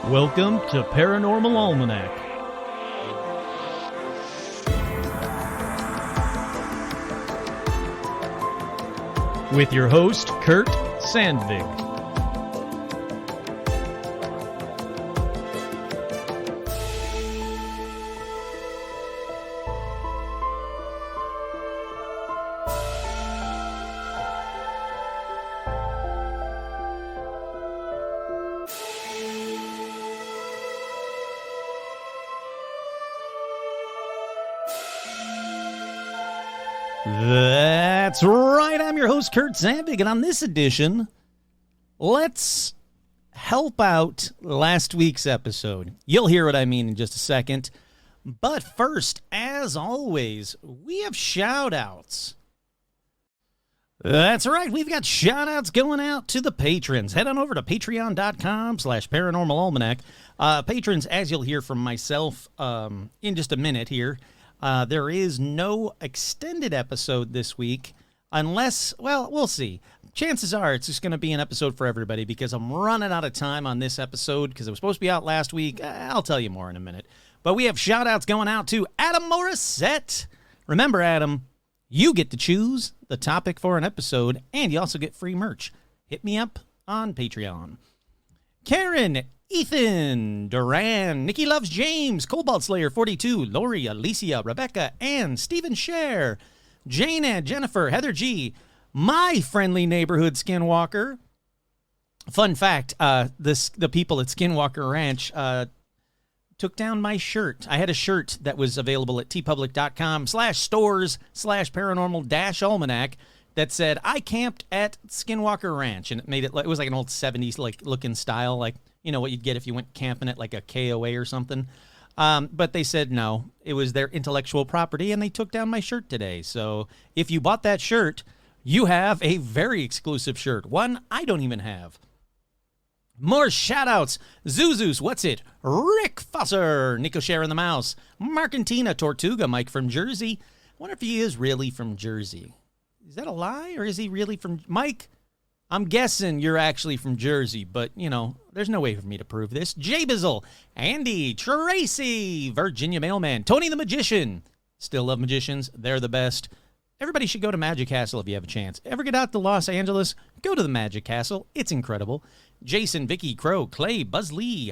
Welcome to Paranormal Almanac. With your host, Kurt Sandvig. That's right, I'm your host, Kurt Sandvig, and on this edition, let's help out last week's episode. You'll hear what I mean in just a second. But first, as always, we have shout-outs. That's right, we've got shout-outs going out to the patrons. Head on over to patreon.com/paranormalalmanac. Patrons, as you'll hear from myself in just a minute here, there is no extended episode this week unless, well, we'll see. Chances are it's just going to be an episode for everybody because I'm running out of time on this episode because it was supposed to be out last week. I'll tell you more in a minute. But we have shout-outs going out to Adam Morissette. Remember, Adam, you get to choose the topic for an episode, and you also get free merch. Hit me up on Patreon. Karen, Ethan, Duran, Nikki Loves James, Cobalt Slayer 42, Lori, Alicia, Rebecca, Ann, Stephen Scher, Jane and Jennifer, Heather G, my friendly neighborhood Skinwalker. Fun fact, the people at Skinwalker Ranch took down my shirt. I had a shirt that was available at tpublic.com/stores/paranormal-almanac that said, I camped at Skinwalker Ranch, and it was like an old 70s looking style, like, you know, what you'd get if you went camping at like a KOA or something. But they said no, it was their intellectual property, and they took down my shirt today. So if you bought that shirt, you have a very exclusive shirt, one I don't even have. More shout-outs. Zuzus, what's it? Rick Fosser, Nico Sharon the Mouse, Marcantina Tortuga, Mike from Jersey. I wonder if he is really from Jersey. Is that a lie, or is he really from... Mike, I'm guessing you're actually from Jersey, but, you know, there's no way for me to prove this. Jay Bizzle, Andy, Tracy, Virginia Mailman, Tony the Magician. Still love magicians. They're the best. Everybody should go to Magic Castle if you have a chance. Ever get out to Los Angeles? Go to the Magic Castle. It's incredible. Jason, Vicky, Crow, Clay, Buzz Lee,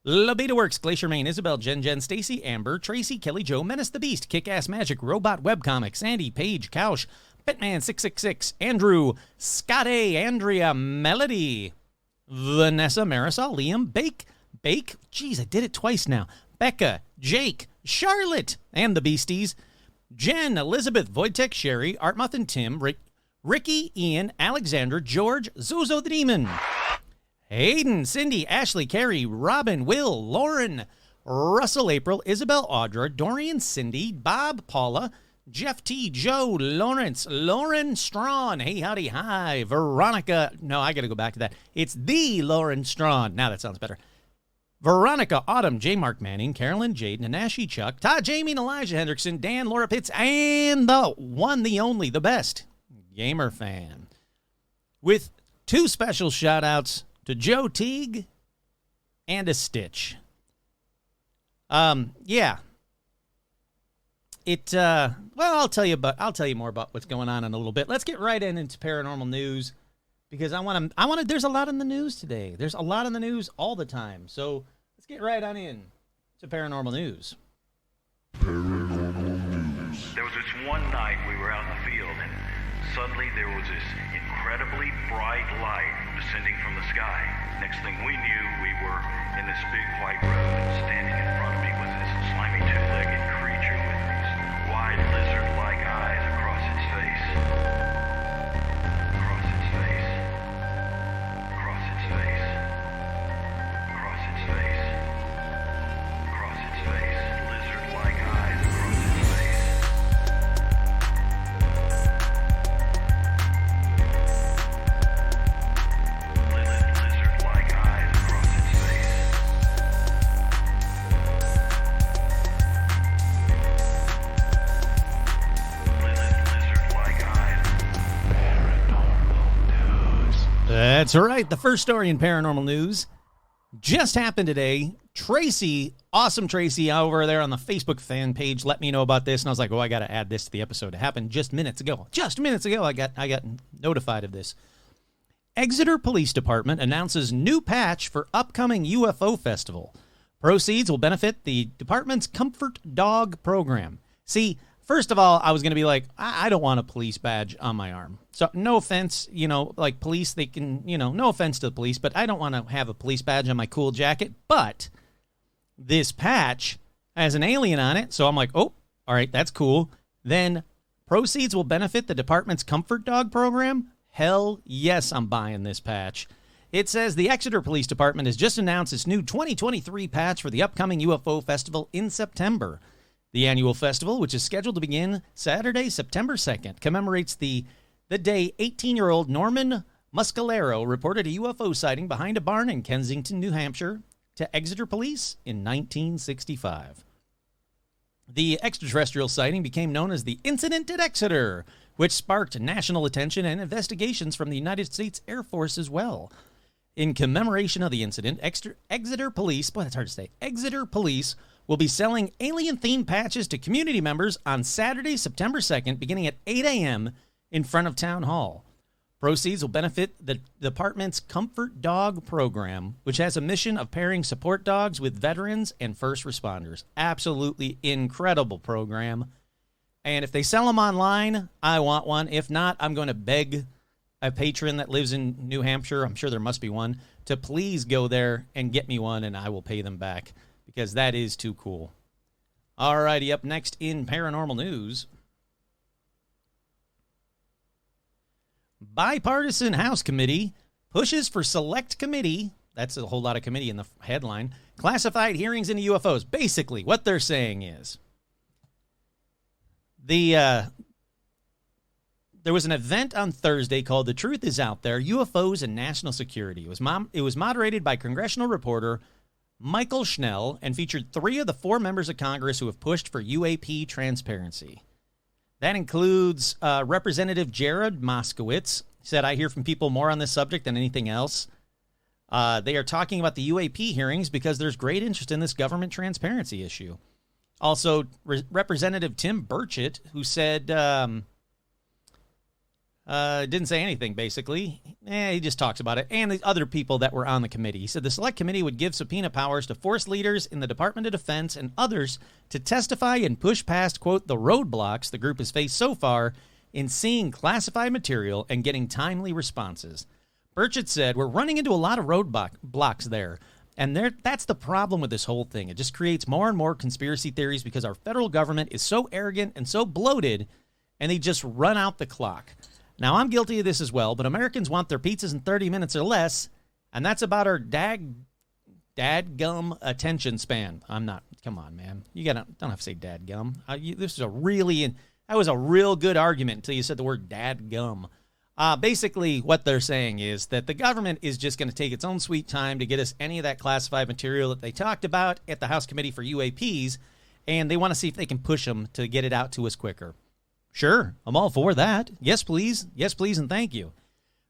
LaBeta Works, Glacier Main, Isabel, Jen, Stacy, Amber, Tracy, Kelly Joe, Menace the Beast, Kick-Ass Magic, Robot Webcomics, Sandy, Paige, Couch, Batman666, Andrew, Scott A, Andrea, Melody, Vanessa, Marisol, Liam, Bake, geez, I did it twice now, Becca, Jake, Charlotte, and the Beasties, Jen, Elizabeth, Wojtek, Sherry, Artmuth and Tim, Ricky, Ian, Alexander, George, Zozo the Demon, Hayden, Cindy, Ashley, Carrie, Robin, Will, Lauren, Russell, April, Isabel, Audra, Dorian, Cindy, Bob, Paula, Jeff T, Joe, Lawrence, Lauren Strawn, hey, howdy, hi, Veronica, no, I gotta go back to that, it's the Lauren Strawn, now that sounds better, Veronica, Autumn, J. Mark Manning, Carolyn, Jade, Nanashi, Chuck, Todd, Jamie, and Elijah Hendrickson, Dan, Laura Pitts, and the one, the only, the best, Gamer Fan, with two special shout-outs to Joe Teague and a Stitch. Yeah. Well, I'll tell you more about what's going on in a little bit. Let's get right into paranormal news because I want to there's a lot in the news today. There's a lot in the news all the time. So, let's get right on in to paranormal news. Paranormal news. There was this one night we were out in the field and suddenly there was this incredibly bright light descending from the sky. Next thing we knew, we were in this big white road, and standing in front of me was this slimy two-legged creature with these wide lizard-like eyes across its face. Across its face. Across its face. Across its face. Across its face. Lizard-like eyes across its face. Lizard-like eyes across its face. Lizard-like eyes. That's right. The first story in paranormal news just happened today. Tracy, awesome Tracy, over there on the Facebook fan page, let me know about this, and I was like, oh, I got to add this to the episode. It happened just minutes ago. I got notified of this. Exeter Police Department announces new patch for upcoming UFO festival. Proceeds will benefit the department's Comfort Dog program. See, first of all, I was going to be like, I don't want a police badge on my arm. So no offense, like police, they can, no offense to the police, but I don't want to have a police badge on my cool jacket. But this patch has an alien on it, so I'm like, oh, all right, that's cool. Then proceeds will benefit the department's Comfort Dog program. Hell yes, I'm buying this patch. It says the Exeter Police Department has just announced its new 2023 patch for the upcoming UFO festival in September. The annual festival, which is scheduled to begin Saturday, September 2nd, commemorates the day 18-year-old Norman Muscalero reported a UFO sighting behind a barn in Kensington, New Hampshire, to Exeter Police in 1965. The extraterrestrial sighting became known as the Incident at Exeter, which sparked national attention and investigations from the United States Air Force as well. In commemoration of the incident, Exeter Police, boy, that's hard to say, Exeter Police will be selling alien-themed patches to community members on Saturday, September 2nd, beginning at 8 a.m. in front of Town Hall. Proceeds will benefit the department's Comfort Dog program, which has a mission of pairing support dogs with veterans and first responders. Absolutely incredible program. And if they sell them online, I want one. If not, I'm going to beg a patron that lives in New Hampshire, I'm sure there must be one, to please go there and get me one, and I will pay them back, because that is too cool. All righty, up next in paranormal news. Bipartisan House Committee pushes for select committee, that's a whole lot of committee in the headline, classified hearings into UFOs. Basically, what they're saying is, there was an event on Thursday called The Truth Is Out There, UFOs and National Security. It was moderated by congressional reporter Michael Schnell and featured 3 of the 4 members of Congress who have pushed for UAP transparency. That includes Representative Jared Moskowitz. He said, I hear from people more on this subject than anything else. They are talking about the UAP hearings because there's great interest in this government transparency issue. Also, Representative Tim Burchett, who said, didn't say anything, basically. He just talks about it. And the other people that were on the committee. He said the select committee would give subpoena powers to force leaders in the Department of Defense and others to testify and push past, quote, the roadblocks the group has faced so far in seeing classified material and getting timely responses. Burchett said, we're running into a lot of roadblocks there. And that's the problem with this whole thing. It just creates more and more conspiracy theories because our federal government is so arrogant and so bloated, and they just run out the clock. Now, I'm guilty of this as well, but Americans want their pizzas in 30 minutes or less, and that's about our dadgum attention span. I'm not. Come on, man. You don't have to say dadgum. That was a real good argument until you said the word dadgum. Basically, what they're saying is that the government is just going to take its own sweet time to get us any of that classified material that they talked about at the House Committee for UAPs, and they want to see if they can push them to get it out to us quicker. Sure, I'm all for that. Yes, please. Yes, please, and thank you.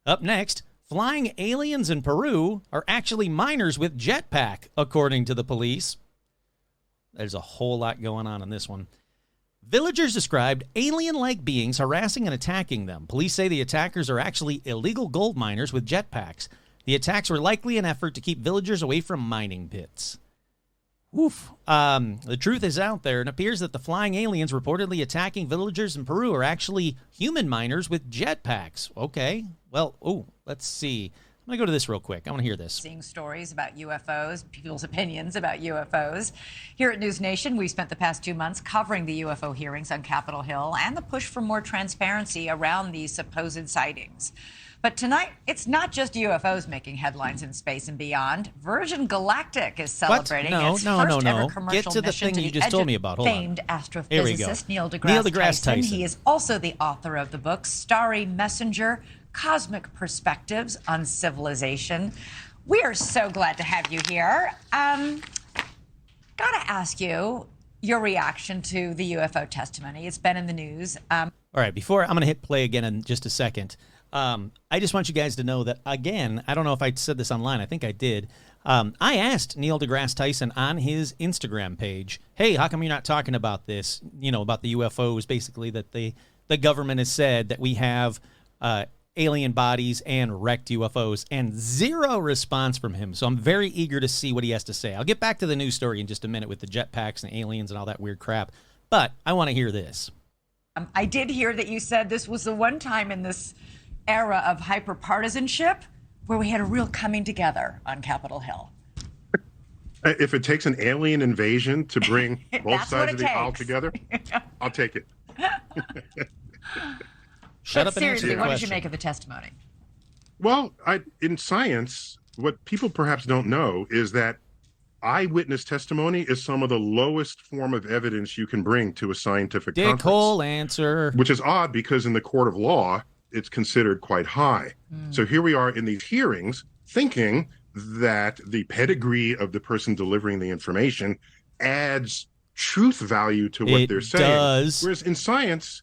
Up next, flying aliens in Peru are actually miners with jetpack, according to the police. There's a whole lot going on in this one. Villagers described alien-like beings harassing and attacking them. Police say the attackers are actually illegal gold miners with jetpacks. The attacks were likely an effort to keep villagers away from mining pits. Oof. The truth is out there. It appears that the flying aliens reportedly attacking villagers in Peru are actually human miners with jetpacks. Okay. Well, let's see. I'm going to go to this real quick. I want to hear this. Seeing stories about UFOs, people's opinions about UFOs. Here at News Nation, we've spent the past 2 months covering the UFO hearings on Capitol Hill and the push for more transparency around these supposed sightings. But tonight, it's not just UFOs making headlines in space and beyond. Virgin Galactic is celebrating its first ever commercial Get to the mission thing you just told me about. Hold famed on. astrophysicist Neil deGrasse Tyson. He is also the author of the book Starry Messenger, Cosmic Perspectives on Civilization. We are so glad to have you here. Gotta ask you your reaction to the UFO testimony. It's been in the news. All right, before I'm going to hit play again in just a second. I just want you guys to know that, again, I don't know if I said this online. I think I did. I asked Neil deGrasse Tyson on his Instagram page, hey, how come you're not talking about this, about the UFOs, basically, that the government has said that we have alien bodies and wrecked UFOs, and zero response from him. So I'm very eager to see what he has to say. I'll get back to the news story in just a minute with the jetpacks and aliens and all that weird crap, but I want to hear this. I did hear that you said this was the one time in this era of hyper-partisanship where we had a real coming together on Capitol Hill. If it takes an alien invasion to bring both sides of the aisle together, I'll take it. Shut up and answer seriously, the what question. did you make of the testimony? Well, in science, what people perhaps don't know is that eyewitness testimony is some of the lowest form of evidence you can bring to a scientific conference. Dickhole answer. Which is odd because in the court of law, it's considered quite high. So here we are in these hearings thinking that the pedigree of the person delivering the information adds truth value to what they're saying. Does. Whereas in science,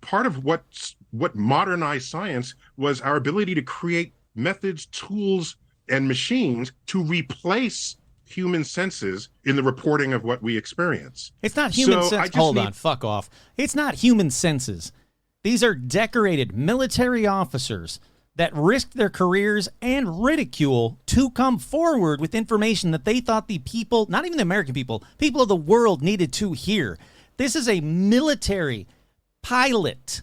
part of what modernized science was our ability to create methods, tools, and machines to replace human senses in the reporting of what we experience. It's not human So I senses. just Hold need- on, fuck off. It's not human senses. These are decorated military officers that risked their careers and ridicule to come forward with information that they thought the people, not even the American people of the world needed to hear. This is a military pilot,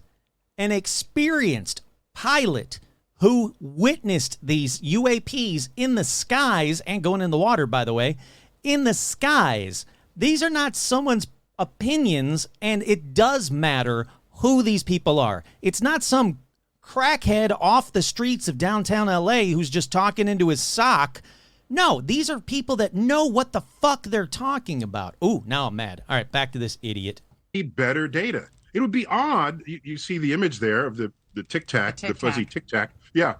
an experienced pilot who witnessed these UAPs in the skies and going in the water, by the way, in the skies. These are not someone's opinions, and it does matter who these people are. It's not some crackhead off the streets of downtown LA who's just talking into his sock. No, these are people that know what the fuck they're talking about. Ooh, now I'm mad. All right, back to this idiot. Need better data. It would be odd. You see the image there of the Tic Tac, the fuzzy Tic Tac. Yeah.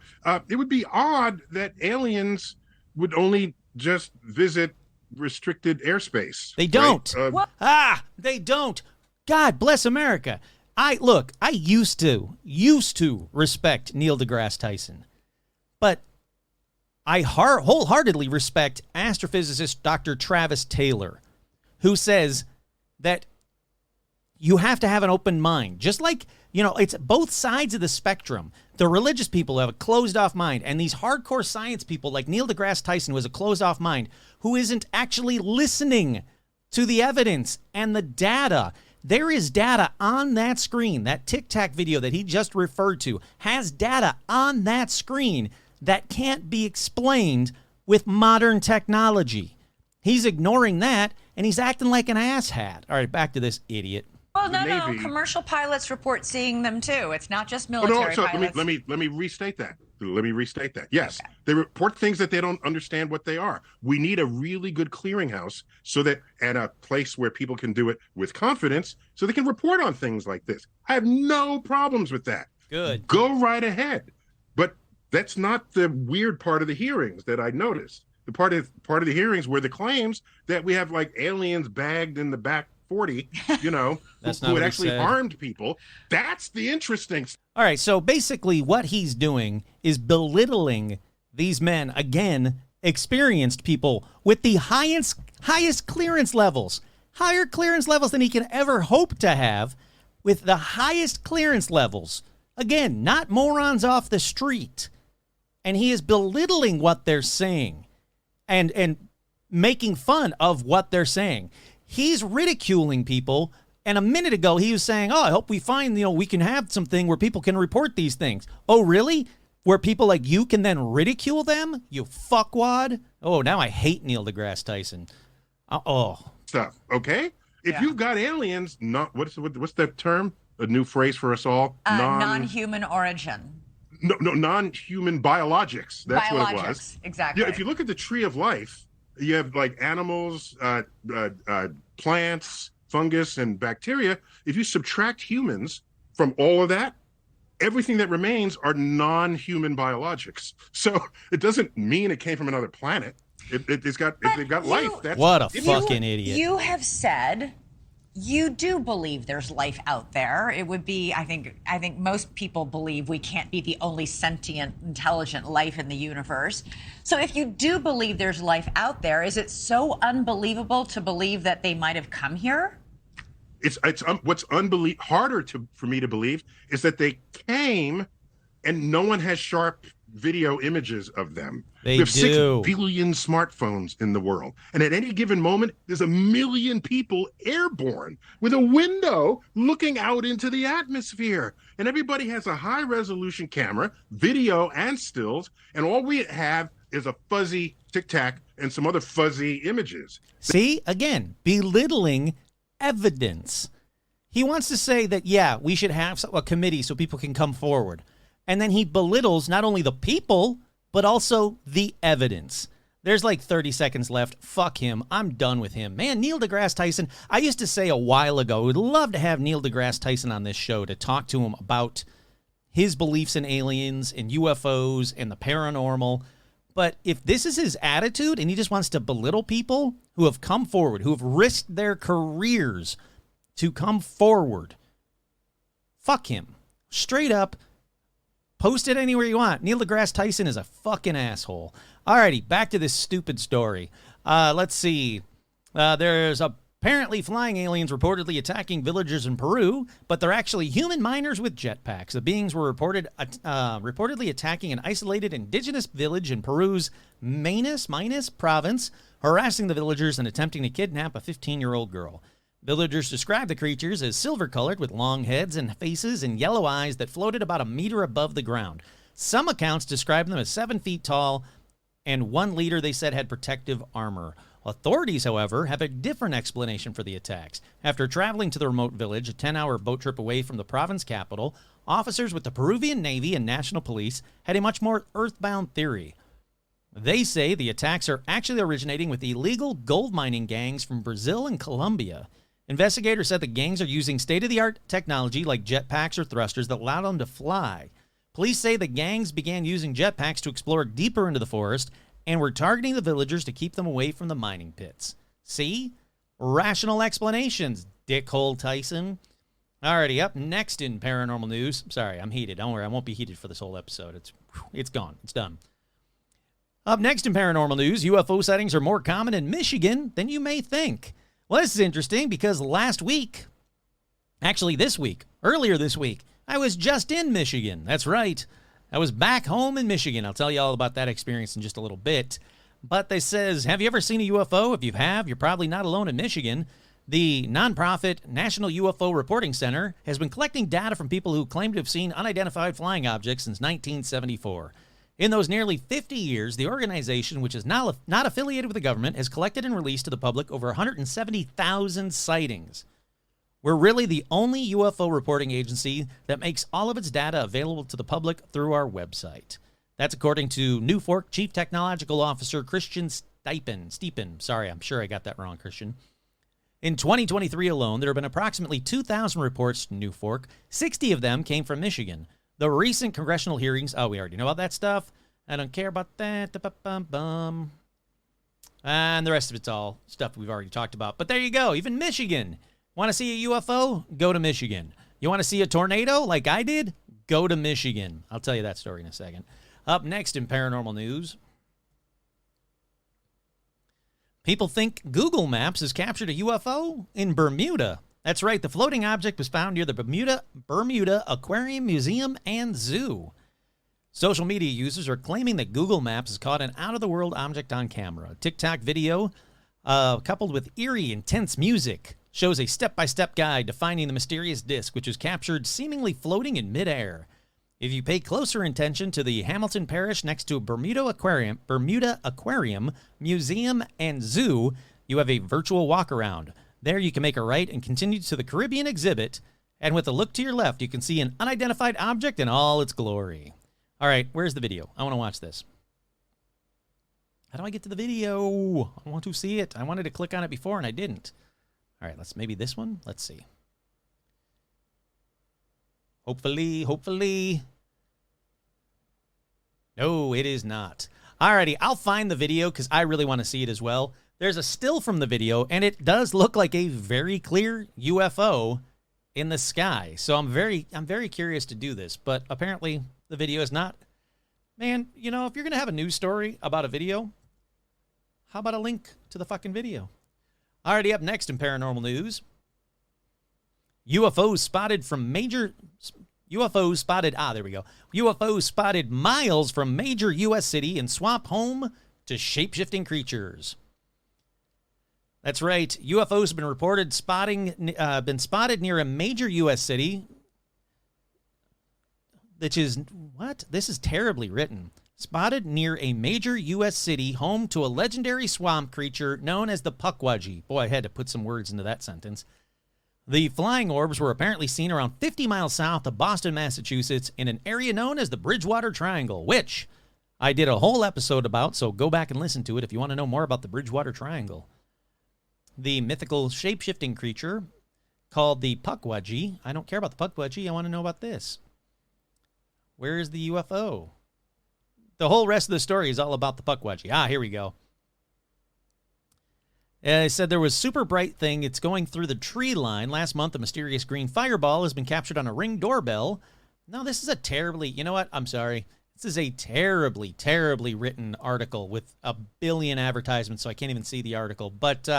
It would be odd that aliens would only just visit restricted airspace. They don't. Right? They don't. God bless America. I used to respect Neil deGrasse Tyson, but I wholeheartedly respect astrophysicist Dr. Travis Taylor, who says that you have to have an open mind. Just like, it's both sides of the spectrum. The religious people have a closed-off mind, and these hardcore science people like Neil deGrasse Tyson, who has a closed-off mind, who isn't actually listening to the evidence and the data. There is data on that screen. That Tic Tac video that he just referred to has data on that screen that can't be explained with modern technology. He's ignoring that, and he's acting like an asshat. All right, back to this idiot. Well, The no. Navy- Commercial pilots report seeing them too. It's not just military pilots. Let me restate that. Yes, they report things that they don't understand what they are. We need a really good clearinghouse and a place where people can do it with confidence so they can report on things like this. I have no problems with that. Good. Go right ahead. But that's not the weird part of the hearings that I noticed. The part of the hearings were the claims that we have like aliens bagged in the back 40, That's who not had what he actually said. harmed people. That's the interesting. All right, so basically what he's doing is belittling these men, again, experienced people with the highest clearance levels, higher clearance levels than he can ever hope to have, with the highest clearance levels. Again, not morons off the street. And he is belittling what they're saying and making fun of what they're saying. He's ridiculing people. And a minute ago, he was saying, I hope we find, we can have something where people can report these things. Oh, really? Where people like you can then ridicule them? You fuckwad? Oh, now I hate Neil deGrasse Tyson. Stuff, okay? If you've got aliens, what's that term? A new phrase for us all? Non-human origin. No, non-human biologics. That's what it was. Exactly. Yeah, if you look at the tree of life, you have like animals, plants, fungus, and bacteria. If you subtract humans from all of that, everything that remains are non-human biologics. So it doesn't mean it came from another planet. If they've got life. That's What a fucking idiot. You have said you do believe there's life out there. It would be, I think most people believe we can't be the only sentient, intelligent life in the universe. So if you do believe there's life out there, is it so unbelievable to believe that they might have come here? It's what's harder for me to believe is that they came and no one has sharp video images of them. They we have do. 6 billion smartphones in the world. And at any given moment, there's 1 million people airborne with a window looking out into the atmosphere. And everybody has a high resolution camera, video and stills. And all we have is a fuzzy Tic Tac and some other fuzzy images. See, again, belittling evidence. He wants to say that, yeah, we should have a committee so people can come forward. And then he belittles not only the people, but also the evidence. There's like 30 seconds left. Fuck him. I'm done with him. Man, Neil deGrasse Tyson, I used to say a while ago, we'd love to have Neil deGrasse Tyson on this show to talk to him about his beliefs in aliens and UFOs and the paranormal. But if this is his attitude and he just wants to belittle people who have come forward, who have risked their careers to come forward, fuck him. Straight up. Post it anywhere you want. Neil deGrasse Tyson is a fucking asshole. Alrighty, back to this stupid story. Let's see. There's apparently flying aliens reportedly attacking villagers in Peru, but they're actually human miners with jetpacks. The beings were reportedly attacking an isolated indigenous village in Peru's Minas province, harassing the villagers and attempting to kidnap a 15-year-old girl. Villagers described the creatures as silver-colored with long heads and faces and yellow eyes that floated about a meter above the ground. Some accounts describe them as 7 feet tall, and one leader they said had protective armor. Authorities, however, have a different explanation for the attacks. After traveling to the remote village, a 10-hour boat trip away from the province capital, officers with the Peruvian Navy and National Police had a much more earthbound theory. They say the attacks are actually originating with illegal gold mining gangs from Brazil and Colombia. Investigators said the gangs are using state-of-the-art technology like jetpacks or thrusters that allow them to fly. Police say the gangs began using jetpacks to explore deeper into the forest and were targeting the villagers to keep them away from the mining pits. See? Rational explanations, dickhole Tyson. Alrighty, up next in paranormal news. Sorry, I'm heated. Don't worry, I won't be heated for this whole episode. It's gone. It's done. Up next in paranormal news, UFO sightings are more common in Michigan than you may think. Well, this is interesting because earlier this week, I was just in Michigan. That's right. I was back home in Michigan. I'll tell you all about that experience in just a little bit. But they says, have you ever seen a UFO? If you have, you're probably not alone in Michigan. The nonprofit National UFO Reporting Center has been collecting data from people who claim to have seen unidentified flying objects since 1974. In those nearly 50 years, the organization, which is not affiliated with the government, has collected and released to the public over 170,000 sightings. We're really the only UFO reporting agency that makes all of its data available to the public through our website. That's according to New Fork Chief Technological Officer Christian Stiepen. Sorry, I'm sure I got that wrong, Christian. In 2023 alone, there have been approximately 2,000 reports to New Fork. 60 of them came from Michigan. The recent congressional hearings, we already know about that stuff. I don't care about that. And the rest of it's all stuff we've already talked about. But there you go. Even Michigan. Want to see a UFO? Go to Michigan. You want to see a tornado like I did? Go to Michigan. I'll tell you that story in a second. Up next in paranormal news. People think Google Maps has captured a UFO in Bermuda. That's right, the floating object was found near the Bermuda Aquarium Museum and Zoo. Social media users are claiming that Google Maps has caught an out-of-the-world object on camera. A TikTok video, coupled with eerie, intense music, shows a step-by-step guide to finding the mysterious disc, which was captured seemingly floating in midair. If you pay closer attention to the Hamilton Parish next to Bermuda Aquarium Museum and Zoo, you have a virtual walk-around. There you can make a right and continue to the Caribbean exhibit, and with a look to your left, you can see an unidentified object in all its glory. All right, where's the video? I want to watch this. How do I get to the video? I want to see it. I wanted to click on it before, and I didn't. All right, maybe this one. Let's see. Hopefully. No, it is not. Alrighty, I'll find the video because I really want to see it as well. There's a still from the video, and it does look like a very clear UFO in the sky. So I'm very curious to do this, but apparently the video is not. Man, you know, if you're going to have a news story about a video, how about a link to the fucking video? Already up next in paranormal news. UFOs spotted miles from major U.S. city and swap home to shape-shifting creatures. That's right. UFOs have been reported spotted near a major U.S. city. Which is, what? This is terribly written. Spotted near a major U.S. city home to a legendary swamp creature known as the Pukwudgie. Boy, I had to put some words into that sentence. The flying orbs were apparently seen around 50 miles south of Boston, Massachusetts, in an area known as the Bridgewater Triangle, which I did a whole episode about, so go back and listen to it if you want to know more about the Bridgewater Triangle. The mythical shape-shifting creature called the Pukwudgie. I don't care about the Pukwudgie. I want to know about this. Where is the UFO? The whole rest of the story is all about the Pukwudgie. Ah, here we go. I said there was super bright thing. It's going through the tree line. Last month, a mysterious green fireball has been captured on a Ring doorbell. No, this is a terribly, you know what? I'm sorry. This is a terribly, terribly written article with a billion advertisements, so I can't even see the article. But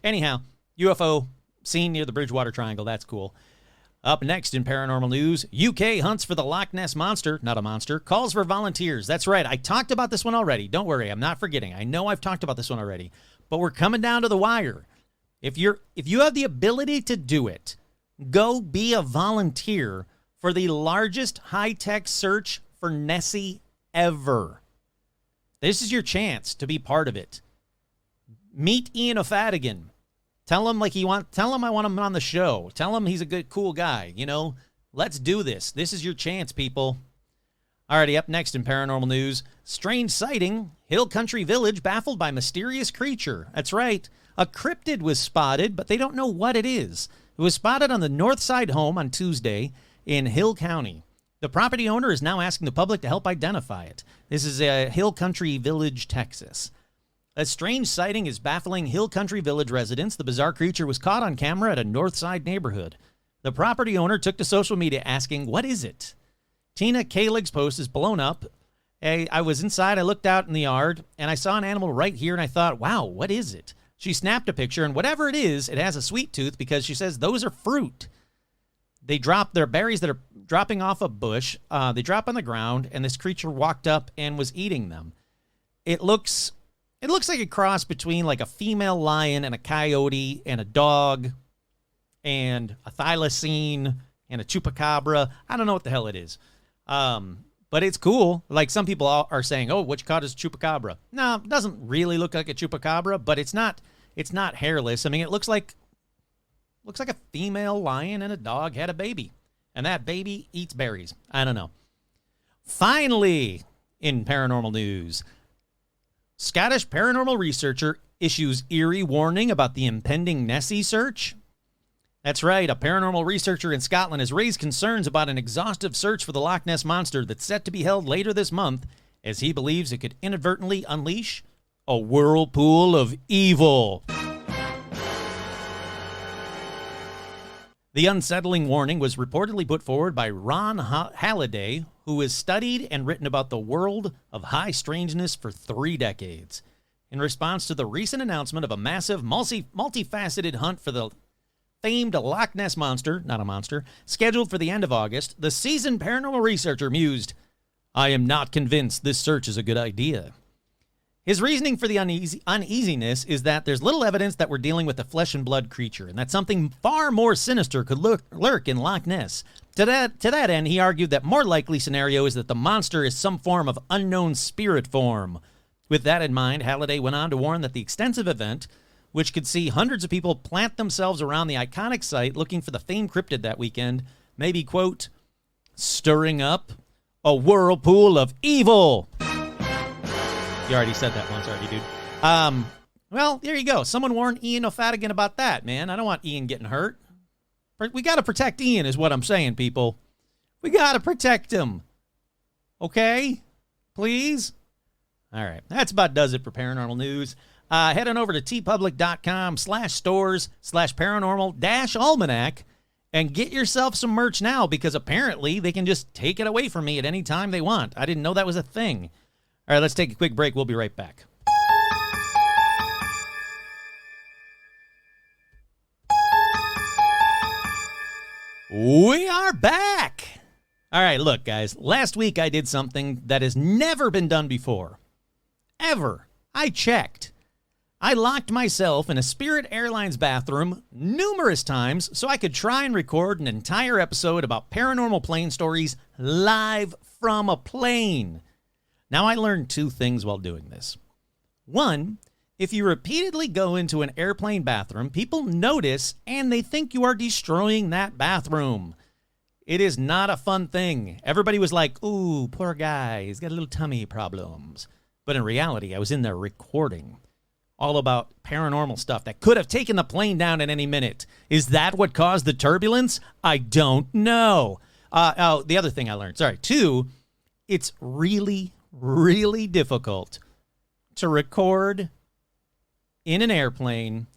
anyhow, UFO seen near the Bridgewater Triangle. That's cool. Up next in paranormal news, UK hunts for the Loch Ness Monster, not a monster, calls for volunteers. That's right, I talked about this one already. Don't worry, I'm not forgetting. I know I've talked about this one already. But we're coming down to the wire. If you have the ability to do it, go be a volunteer for the largest high-tech search for Nessie ever. This is your chance to be part of it. Meet Ian O'Fadigan. Tell him I want him on the show. Tell him he's a good, cool guy. You know, let's do this. This is your chance, people. Alrighty, up next in paranormal news, strange sighting, Hill Country Village baffled by mysterious creature. That's right. A cryptid was spotted, but they don't know what it is. It was spotted on the north side home on Tuesday in Hill County. The property owner is now asking the public to help identify it. This is Hill Country Village, Texas. A strange sighting is baffling Hill Country Village residents. The bizarre creature was caught on camera at a north side neighborhood. The property owner took to social media asking, "What is it?" Tina Kalig's post is blown up. I was inside, I looked out in the yard, and I saw an animal right here, and I thought, wow, what is it? She snapped a picture, and whatever it is, it has a sweet tooth because she says those are fruit. They're berries that are dropping off a bush. They drop on the ground, and this creature walked up and was eating them. It looks like a cross between like a female lion and a coyote and a dog and a thylacine and a chupacabra. I don't know what the hell it is. But it's cool. Like some people are saying, oh, what you caught is chupacabra. No, it doesn't really look like a chupacabra, but it's not hairless. I mean, it looks like a female lion and a dog had a baby. And that baby eats berries. I don't know. Finally, in paranormal news, Scottish paranormal researcher issues eerie warning about the impending Nessie search. That's right, a paranormal researcher in Scotland has raised concerns about an exhaustive search for the Loch Ness Monster that's set to be held later this month, as he believes it could inadvertently unleash a whirlpool of evil. The unsettling warning was reportedly put forward by Ron Halliday, who has studied and written about the world of high strangeness for 3 decades. In response to the recent announcement of a massive, multifaceted hunt for the famed Loch Ness Monster, not a monster, scheduled for the end of August, the seasoned paranormal researcher mused, "I am not convinced this search is a good idea." His reasoning for the uneasiness is that there's little evidence that we're dealing with a flesh and blood creature, and that something far more sinister could lurk in Loch Ness. To that end, he argued that more likely scenario is that the monster is some form of unknown spirit form. With that in mind, Halliday went on to warn that the extensive event, which could see hundreds of people plant themselves around the iconic site looking for the famed cryptid that weekend, may be, quote, stirring up a whirlpool of evil. You already said that once already, dude. Well, there you go. Someone warned Ian O'Fadigan about that, man. I don't want Ian getting hurt. We got to protect Ian is what I'm saying, people. We got to protect him. Okay? Please? All right. That's about does it for paranormal news. Head on over to tpublic.com/stores/paranormal-almanac and get yourself some merch now, because apparently they can just take it away from me at any time they want. I didn't know that was a thing. All right, let's take a quick break. We'll be right back. We are back. All right, look, guys. Last week I did something that has never been done before. Ever. I checked. I locked myself in a Spirit Airlines bathroom numerous times so I could try and record an entire episode about paranormal plane stories live from a plane. Now, I learned two things while doing this. One, if you repeatedly go into an airplane bathroom, people notice and they think you are destroying that bathroom. It is not a fun thing. Everybody was like, ooh, poor guy, he's got a little tummy problems. But in reality, I was in there recording all about paranormal stuff that could have taken the plane down at any minute. Is that what caused the turbulence? I don't know. The other thing I learned, two, it's really, really difficult to record in an airplane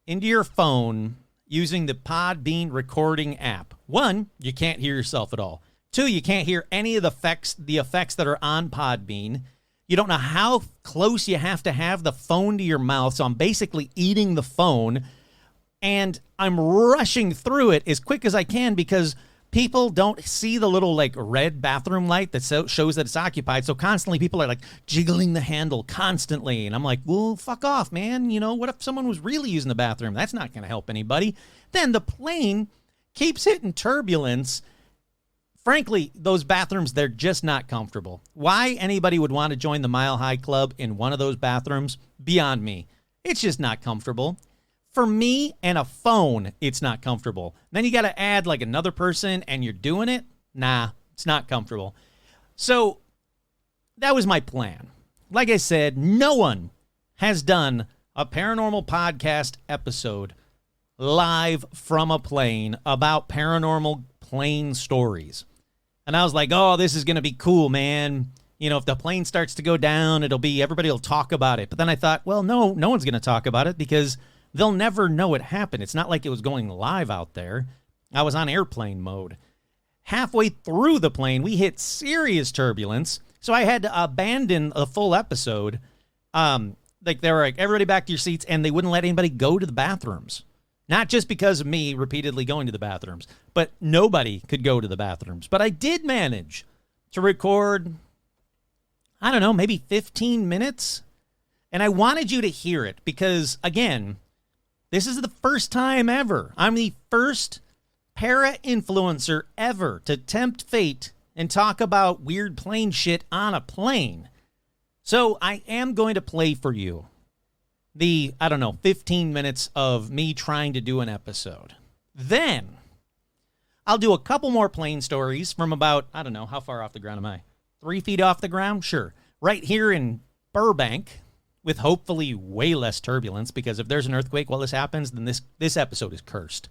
into your phone using the Podbean recording app. One, you can't hear yourself at all. Two, you can't hear any of the effects that are on Podbean. You don't know how close you have to have the phone to your mouth, so I'm basically eating the phone, and I'm rushing through it as quick as I can because people don't see the little, red bathroom light that shows that it's occupied, so constantly people are, jiggling the handle constantly, and I'm like, well, fuck off, man. What if someone was really using the bathroom? That's not going to help anybody. Then the plane keeps hitting turbulence. Frankly, those bathrooms, they're just not comfortable. Why anybody would want to join the Mile High Club in one of those bathrooms, beyond me. It's just not comfortable. For me and a phone, it's not comfortable. Then you got to add another person and you're doing it? Nah, it's not comfortable. So that was my plan. Like I said, no one has done a paranormal podcast episode live from a plane about paranormal plane stories. And I was like, oh, this is going to be cool, man. If the plane starts to go down, everybody will talk about it. But then I thought, well, no one's going to talk about it because they'll never know it happened. It's not like it was going live out there. I was on airplane mode. Halfway through the plane, we hit serious turbulence. So I had to abandon a full episode. They were like, everybody back to your seats, and they wouldn't let anybody go to the bathrooms. Not just because of me repeatedly going to the bathrooms, but nobody could go to the bathrooms. But I did manage to record, I don't know, maybe 15 minutes. And I wanted you to hear it because, again, this is the first time ever. I'm the first para-influencer ever to tempt fate and talk about weird plane shit on a plane. So I am going to play for you the, 15 minutes of me trying to do an episode. Then I'll do a couple more plane stories from about, how far off the ground am I? 3 feet off the ground? Sure. Right here in Burbank, with hopefully way less turbulence, because if there's an earthquake while this happens, then this episode is cursed.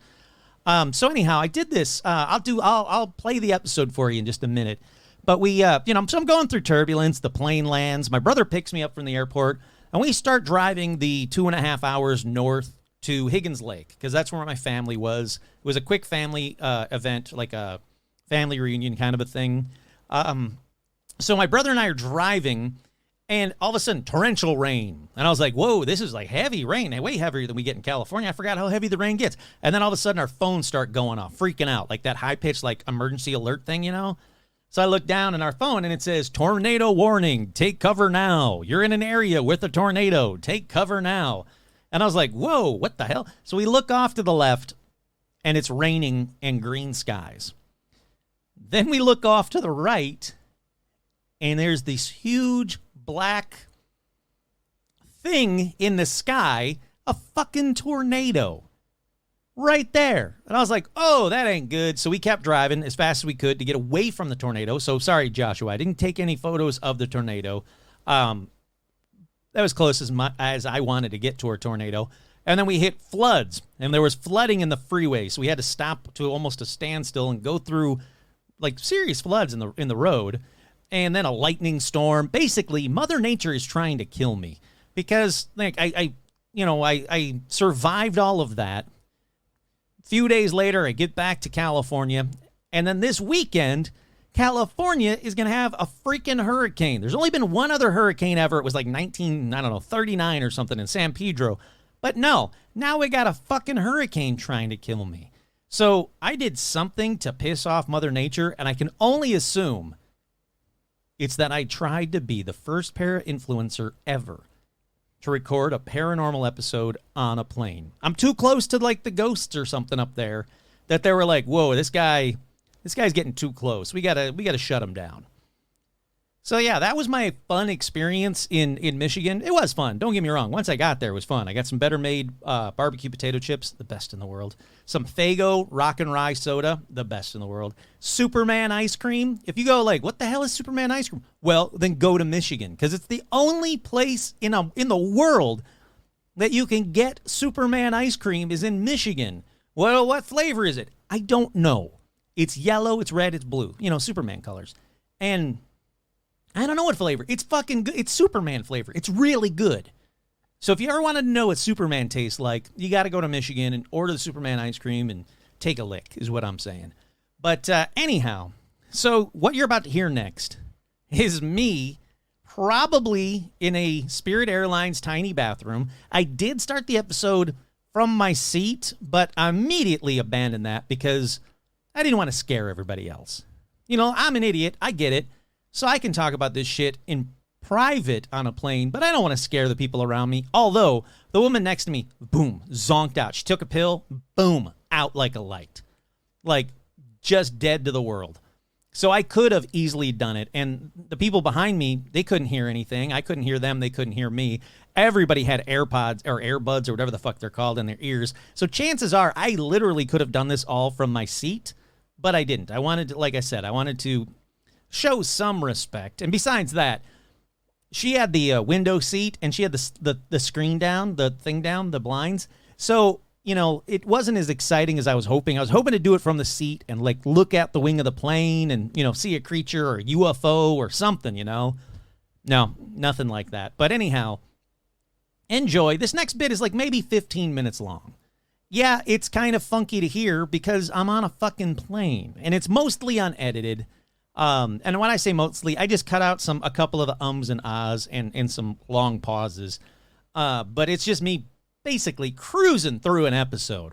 So anyhow, I did this. I'll play the episode for you in just a minute. But so I'm going through turbulence. The plane lands. My brother picks me up from the airport. And we start driving the 2.5 hours north to Higgins Lake, because that's where my family was. It was a quick family event, like a family reunion kind of a thing. So my brother and I are driving, and all of a sudden, torrential rain. And I was like, whoa, this is heavy rain, way heavier than we get in California. I forgot how heavy the rain gets. And then all of a sudden, our phones start going off, freaking out, like that high-pitched emergency alert thing, So I look down in our phone, and it says, tornado warning, take cover now. You're in an area with a tornado, take cover now. And I was like, whoa, what the hell? So we look off to the left, and it's raining and green skies. Then we look off to the right, and there's this huge black thing in the sky, a fucking tornado. Right there. And I was like, oh, that ain't good. So we kept driving as fast as we could to get away from the tornado. So sorry, Joshua, I didn't take any photos of the tornado. That was close as I wanted to get to a tornado. And then we hit floods, and there was flooding in the freeway. So we had to stop to almost a standstill and go through serious floods in the road. And then a lightning storm. Basically, Mother Nature is trying to kill me. because like I survived all of that. A few days later, I get back to California, and then this weekend, California is going to have a freaking hurricane. There's only been one other hurricane ever. It was like 39 or something in San Pedro. But no, now we got a fucking hurricane trying to kill me. So I did something to piss off Mother Nature, and I can only assume it's that I tried to be the first para-influencer ever to record a paranormal episode on a plane. I'm too close to like the ghosts or something up there that they were like, whoa, this guy's getting too close. We gotta shut him down. So yeah, that was my fun experience in Michigan. It was fun. Don't get me wrong. Once I got there, it was fun. I got some better made barbecue potato chips, the best in the world. Some Faygo Rock and Rye soda, the best in the world. Superman ice cream. If you go like, what the hell is Superman ice cream? Well, then go to Michigan, because it's the only place in the world that you can get Superman ice cream is in Michigan. Well, what flavor is it? I don't know. It's yellow, it's red, it's blue. Superman colors. And I don't know what flavor. It's fucking good. It's Superman flavor. It's really good. So if you ever wanted to know what Superman tastes like, you got to go to Michigan and order the Superman ice cream and take a lick, is what I'm saying. But anyhow, so what you're about to hear next is me probably in a Spirit Airlines tiny bathroom. I did start the episode from my seat, but I immediately abandoned that because I didn't want to scare everybody else. I'm an idiot. I get it. So I can talk about this shit in private on a plane, but I don't want to scare the people around me. Although, the woman next to me, boom, zonked out. She took a pill, boom, out like a light. Like, just dead to the world. So I could have easily done it. And the people behind me, they couldn't hear anything. I couldn't hear them. They couldn't hear me. Everybody had AirPods or AirBuds or whatever the fuck they're called in their ears. So chances are I literally could have done this all from my seat, but I didn't. I wanted to, like I said, I wanted to show some respect. And besides that, she had the window seat and she had the screen down, the thing down, the blinds. So, it wasn't as exciting as I was hoping. I was hoping to do it from the seat and like look at the wing of the plane and, see a creature or a UFO or something, No, nothing like that. But anyhow, enjoy. This next bit is like maybe 15 minutes long. Yeah, it's kind of funky to hear because I'm on a fucking plane and it's mostly unedited. And when I say mostly, I just cut out a couple of the ums and ahs and some long pauses. But it's just me basically cruising through an episode,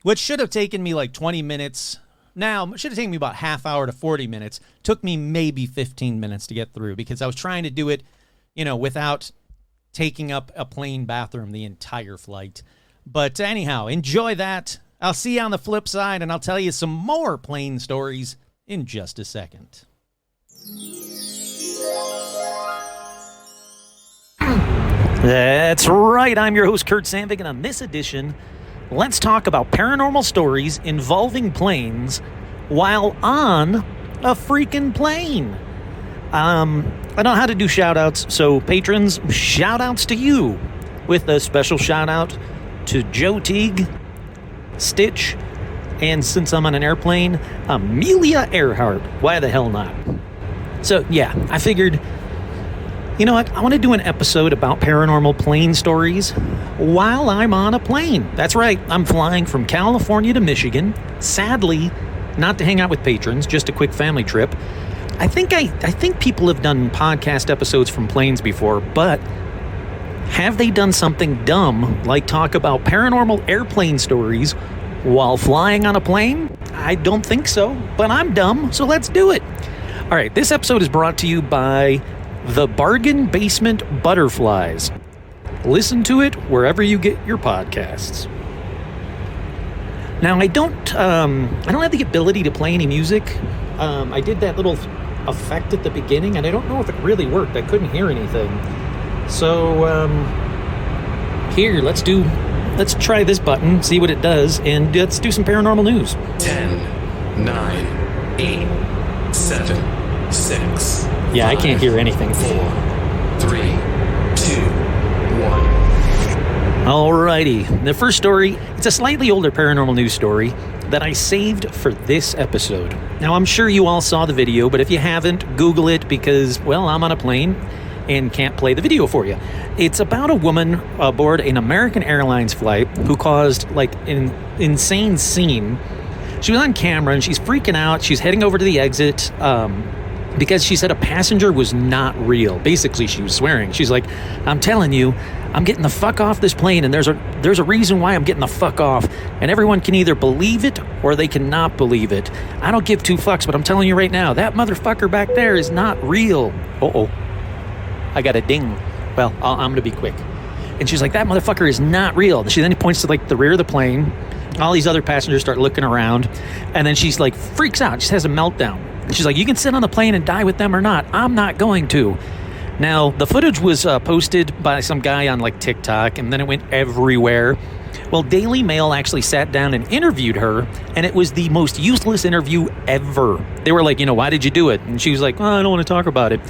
which should have taken me like 20 minutes. Now, it should have taken me about half hour to 40 minutes. Took me maybe 15 minutes to get through because I was trying to do it, without taking up a plane bathroom the entire flight. But anyhow, enjoy that. I'll see you on the flip side, and I'll tell you some more plane stories in just a second. That's right, I'm your host Kurt Sandvik, and on this edition, let's talk about paranormal stories involving planes while on a freaking plane. I know how to do shout-outs, so patrons, shout-outs to you, with a special shout-out to Joe Teague, Stitch, and since I'm on an airplane, Amelia Earhart. Why the hell not? So, yeah, I figured, you know what? I want to do an episode about paranormal plane stories while I'm on a plane. That's right. I'm flying from California to Michigan. Sadly, not to hang out with patrons, just a quick family trip. I think people have done podcast episodes from planes before, but have they done something dumb like talk about paranormal airplane stories while flying on a plane? I don't think so, but I'm dumb, so let's do it. All right, this episode is brought to you by the Bargain Basement Butterflies. Listen to it wherever you get your podcasts. Now, I don't have the ability to play any music. I did that little effect at the beginning, and I don't know if it really worked. I couldn't hear anything. So, here, let's try this button, see what it does, and let's do some paranormal news. 10, 9, 8, 7, 6. Yeah, 5, I can't hear anything. 4, 3, 2, 1. Alrighty, the first story, it's a slightly older paranormal news story that I saved for this episode. Now, I'm sure you all saw the video, but if you haven't, Google it because, well, I'm on a plane. and can't play the video for you. It's about a woman aboard an American Airlines flight who caused like an insane scene. She was on camera and she's freaking out. She's heading over to the exit because she said a passenger was not real. Basically, she was swearing. She's like, I'm telling you, I'm getting the fuck off this plane, and there's a reason why I'm getting the fuck off, and everyone can either believe it or they cannot believe it. I don't give two fucks, but I'm telling you right now, that motherfucker back there is not real. Uh-oh. I got a ding. Well, I'm going to be quick. And she's like, that motherfucker is not real. And she then points to like the rear of the plane. All these other passengers start looking around, and then she's like freaks out. She has a meltdown. She's like, you can sit on the plane and die with them or not. I'm not going to. Now, the footage was posted by some guy on like TikTok, and then it went everywhere. Well, Daily Mail actually sat down and interviewed her, and it was the most useless interview ever. They were like, why did you do it? And she was like, I don't want to talk about it.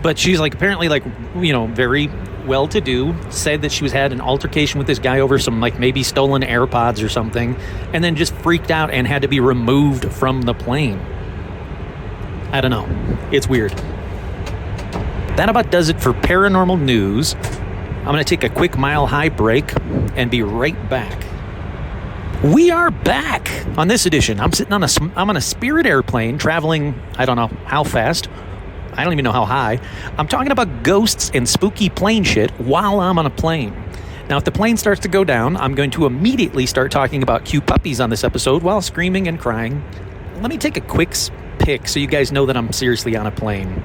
But she's like, apparently like, very well-to-do, said that she was had an altercation with this guy over some like maybe stolen AirPods or something, and then just freaked out and had to be removed from the plane. I don't know. It's weird. That about does it for paranormal news. I'm going to take a quick Mile High break and be right back. We are back on this edition. I'm on a Spirit airplane traveling, I don't know how fast. I don't even know how high. I'm talking about ghosts and spooky plane shit while I'm on a plane. Now, if the plane starts to go down, I'm going to immediately start talking about cute puppies on this episode while screaming and crying. Let me take a quick pic so you guys know that I'm seriously on a plane.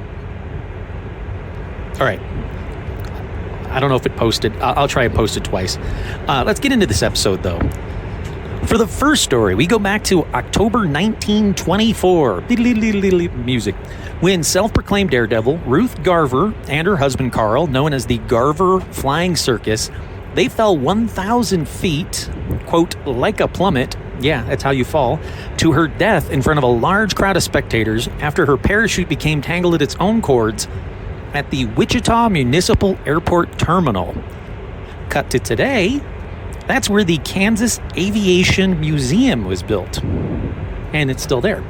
All right. I don't know if it posted. I'll try and post it twice. Let's get into this episode, though. For the first story, we go back to October 1924. Music. When self-proclaimed daredevil Ruth Garver and her husband Carl, known as the Garver Flying Circus, they fell 1,000 feet, quote, like a plummet, yeah, that's how you fall, to her death in front of a large crowd of spectators after her parachute became tangled at its own cords at the Wichita Municipal Airport Terminal. Cut to today, that's where the Kansas Aviation Museum was built. And it's still there.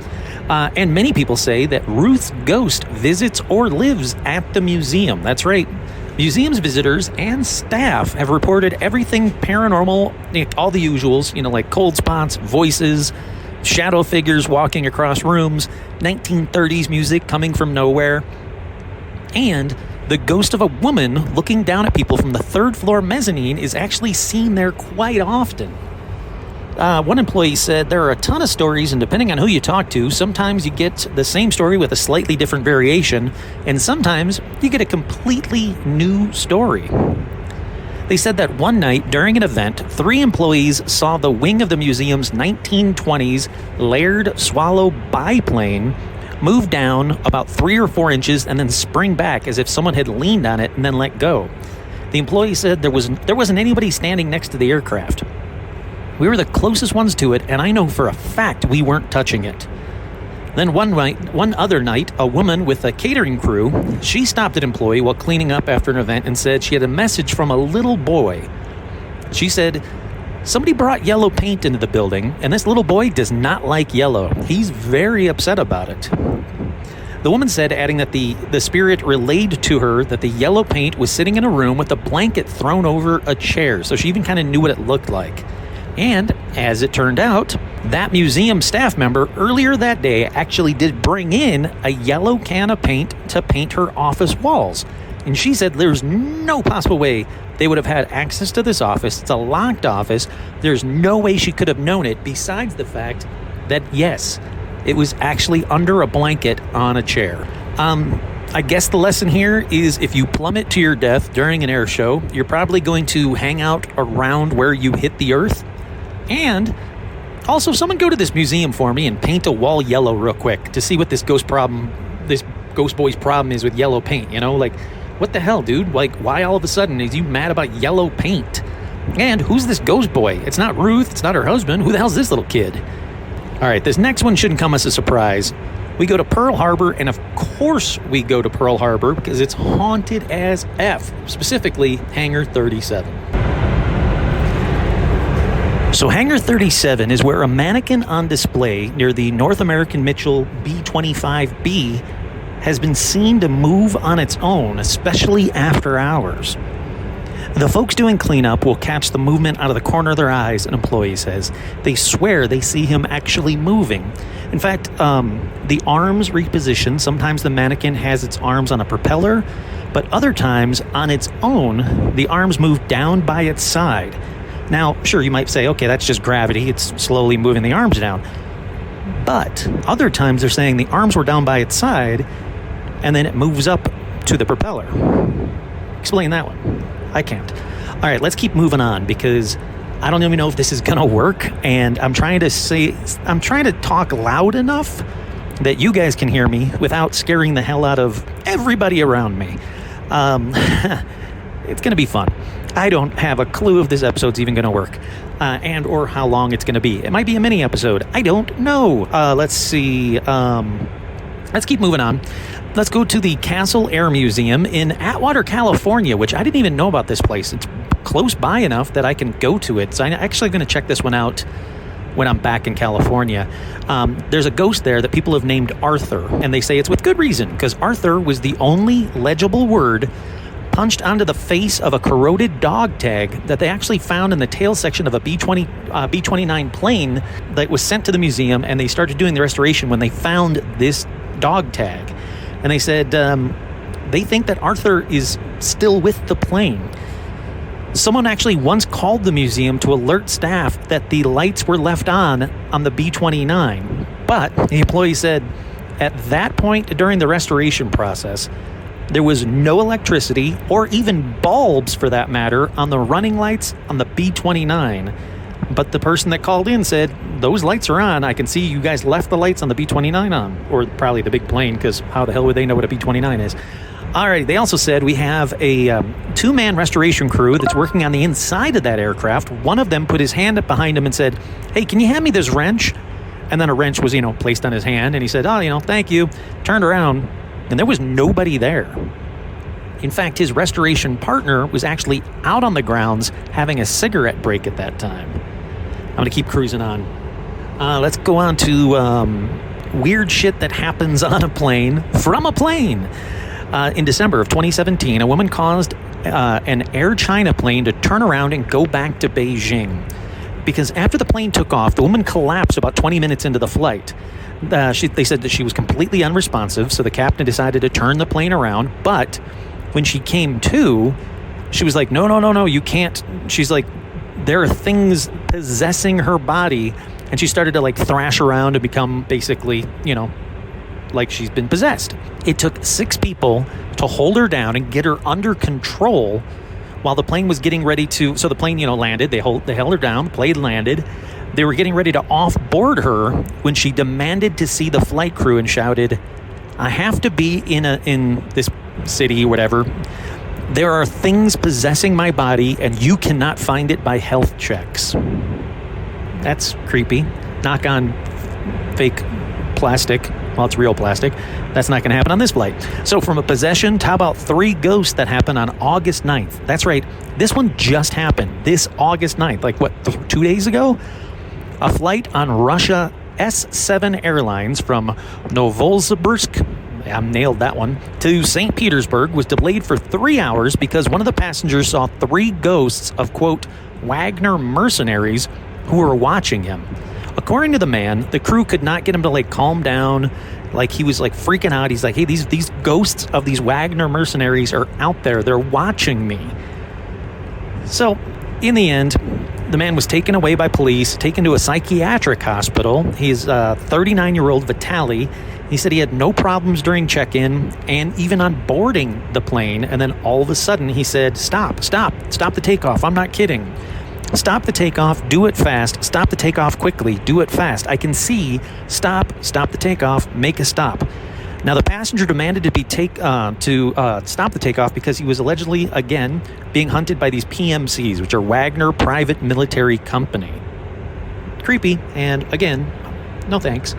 And many people say that Ruth's ghost visits or lives at the museum. That's right. Museum's visitors and staff have reported everything paranormal, all the usuals, like cold spots, voices, shadow figures walking across rooms, 1930s music coming from nowhere, and the ghost of a woman looking down at people from the third floor mezzanine is actually seen there quite often. One employee said there are a ton of stories, and depending on who you talk to, sometimes you get the same story with a slightly different variation, and sometimes you get a completely new story. They said that one night during an event, 3 employees saw the wing of the museum's 1920s Laird Swallow biplane move down about 3 or 4 inches and then spring back as if someone had leaned on it and then let go. The employee said there wasn't anybody standing next to the aircraft. We were the closest ones to it, and I know for a fact we weren't touching it. Then one other night, a woman with a catering crew, she stopped an employee while cleaning up after an event and said she had a message from a little boy. She said, somebody brought yellow paint into the building, and this little boy does not like yellow. He's very upset about it. The woman said, adding that the spirit relayed to her that the yellow paint was sitting in a room with a blanket thrown over a chair, so she even kind of knew what it looked like. And, as it turned out, that museum staff member earlier that day actually did bring in a yellow can of paint to paint her office walls. And she said there's no possible way they would have had access to this office. It's a locked office. There's no way she could have known it, besides the fact that, yes, it was actually under a blanket on a chair. I guess the lesson here is if you plummet to your death during an air show, you're probably going to hang out around where you hit the earth. And also, someone go to this museum for me and paint a wall yellow real quick to see what this ghost boy's problem is with yellow paint. Like, what the hell, dude? Like, why all of a sudden is you mad about yellow paint? And who's this ghost boy? It's not Ruth. It's not her husband. Who the hell's this little kid? All right, this next one shouldn't come as a surprise. We go to Pearl Harbor, and of course we go to Pearl Harbor because it's haunted as F, specifically Hangar 37. So Hangar 37 is where a mannequin on display near the North American Mitchell B-25B has been seen to move on its own, especially after hours. The folks doing cleanup will catch the movement out of the corner of their eyes, an employee says. They swear they see him actually moving. In fact, the arms reposition. Sometimes the mannequin has its arms on a propeller, but other times, on its own, the arms move down by its side. Now, sure, you might say, okay, that's just gravity. It's slowly moving the arms down. But other times they're saying the arms were down by its side, and then it moves up to the propeller. Explain that one. I can't. All right, let's keep moving on because I don't even know if this is going to work. And I'm trying to talk loud enough that you guys can hear me without scaring the hell out of everybody around me. It's going to be fun. I don't have a clue if this episode's even going to work and or how long it's going to be. It might be a mini episode. I don't know. Let's see. Let's keep moving on. Let's go to the Castle Air Museum in Atwater, California, which I didn't even know about this place. It's close by enough that I can go to it. So I'm actually going to check this one out when I'm back in California. There's a ghost there that people have named Arthur, and they say it's with good reason, because Arthur was the only legible word punched onto the face of a corroded dog tag that they actually found in the tail section of a B-29 plane that was sent to the museum, and they started doing the restoration when they found this dog tag. And they said they think that Arthur is still with the plane. Someone actually once called the museum to alert staff that the lights were left on the B-29. But the employee said at that point during the restoration process, there was no electricity or even bulbs for that matter on the running lights on the B-29. But the person that called in said, those lights are on. I can see you guys left the lights on the B-29 on. Or probably the big plane, because how the hell would they know what a B-29 is? All right, they also said we have a two-man restoration crew that's working on the inside of that aircraft. One of them put his hand up behind him and said, hey, can you hand me this wrench? And then a wrench was, placed on his hand. And he said, thank you. Turned around, and there was nobody there. In fact, his restoration partner was actually out on the grounds having a cigarette break at that time. I'm going to keep cruising on. Let's go on to weird shit that happens on a plane from a plane. In December of 2017, a woman caused an Air China plane to turn around and go back to Beijing. Because after the plane took off, the woman collapsed about 20 minutes into the flight. They said that she was completely unresponsive, so the captain decided to turn the plane around. But when she came to, she was like, no, you can't. She's like, there are things possessing her body. And she started to thrash around and become basically, like she's been possessed. It took 6 people to hold her down and get her under control while the plane was getting ready to. So the plane, landed. They held her down. The plane landed. They were getting ready to off-board her when she demanded to see the flight crew and shouted, I have to be in this city, whatever. There are things possessing my body, and you cannot find it by health checks. That's creepy. Knock on fake plastic. Well, it's real plastic. That's not going to happen on this flight. So from a possession to how about 3 ghosts that happened on August 9th? That's right. This one just happened. This August 9th. 2 days ago? A flight on Russia S7 Airlines from Novosibirsk, I nailed that one, to St. Petersburg was delayed for 3 hours because one of the passengers saw 3 ghosts of, quote, Wagner mercenaries who were watching him. According to the man, the crew could not get him to calm down. He was freaking out. He's like, hey, these ghosts of these Wagner mercenaries are out there. They're watching me. So in the end, the man was taken away by police, taken to a psychiatric hospital. He's 39-year-old Vitaly. He said he had no problems during check-in and even on boarding the plane. And then all of a sudden he said, stop the takeoff. I'm not kidding. Stop the takeoff, do it fast. Stop the takeoff quickly, do it fast. I can see, stop the takeoff, make a stop. Now, the passenger demanded to stop the takeoff because he was allegedly, again, being hunted by these PMCs, which are Wagner Private Military Company. Creepy, and again, no thanks.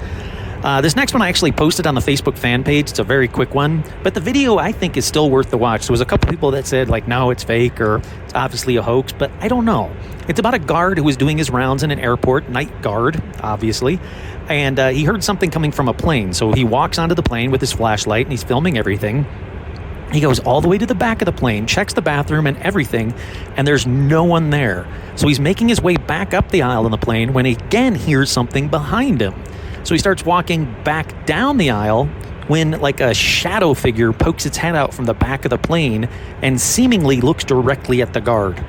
This next one I actually posted on the Facebook fan page. It's a very quick one, but the video I think is still worth the watch. There was a couple people that said like, no, it's fake or it's obviously a hoax, but I don't know. It's about a guard who was doing his rounds in an airport, night guard, obviously, and he heard something coming from a plane. So he walks onto the plane with his flashlight and he's filming everything. He goes all the way to the back of the plane, checks the bathroom and everything, and there's no one there. So he's making his way back up the aisle in the plane when he again hears something behind him. So he starts walking back down the aisle when like a shadow figure pokes its head out from the back of the plane and seemingly looks directly at the guard.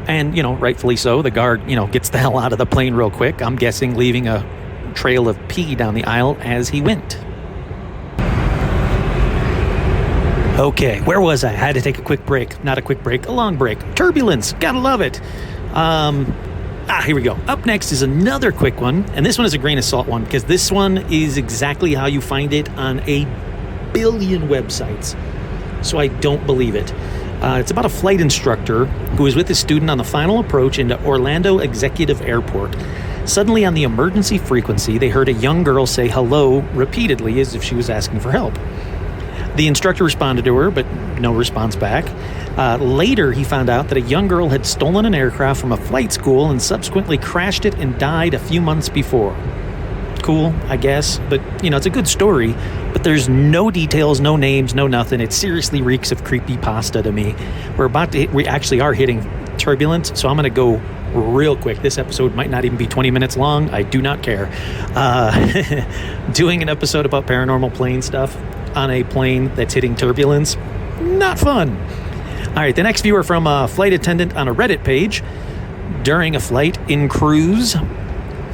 And, rightfully so, the guard, gets the hell out of the plane real quick, I'm guessing leaving a trail of pee down the aisle as he went. Okay, where was I? I had to take a quick break. Not a quick break, a long break. Turbulence, gotta love it. Here we go. Up next is another quick one, and this one is a grain of salt one because this one is exactly how you find it on a billion websites. So I don't believe it. It's about a flight instructor who was with a student on the final approach into Orlando Executive Airport. Suddenly on the emergency frequency, they heard a young girl say hello repeatedly as if she was asking for help. The instructor responded to her, but no response back. Later, he found out that a young girl had stolen an aircraft from a flight school and subsequently crashed it and died a few months before. Cool, I guess, but, it's a good story, but there's no details, no names, no nothing. It seriously reeks of creepypasta to me. We actually are hitting turbulence, so I'm going to go real quick. This episode might not even be 20 minutes long. I do not care. Doing an episode about paranormal plane stuff on a plane that's hitting turbulence, not fun. All right, the next viewer from a flight attendant on a Reddit page. During a flight in cruise,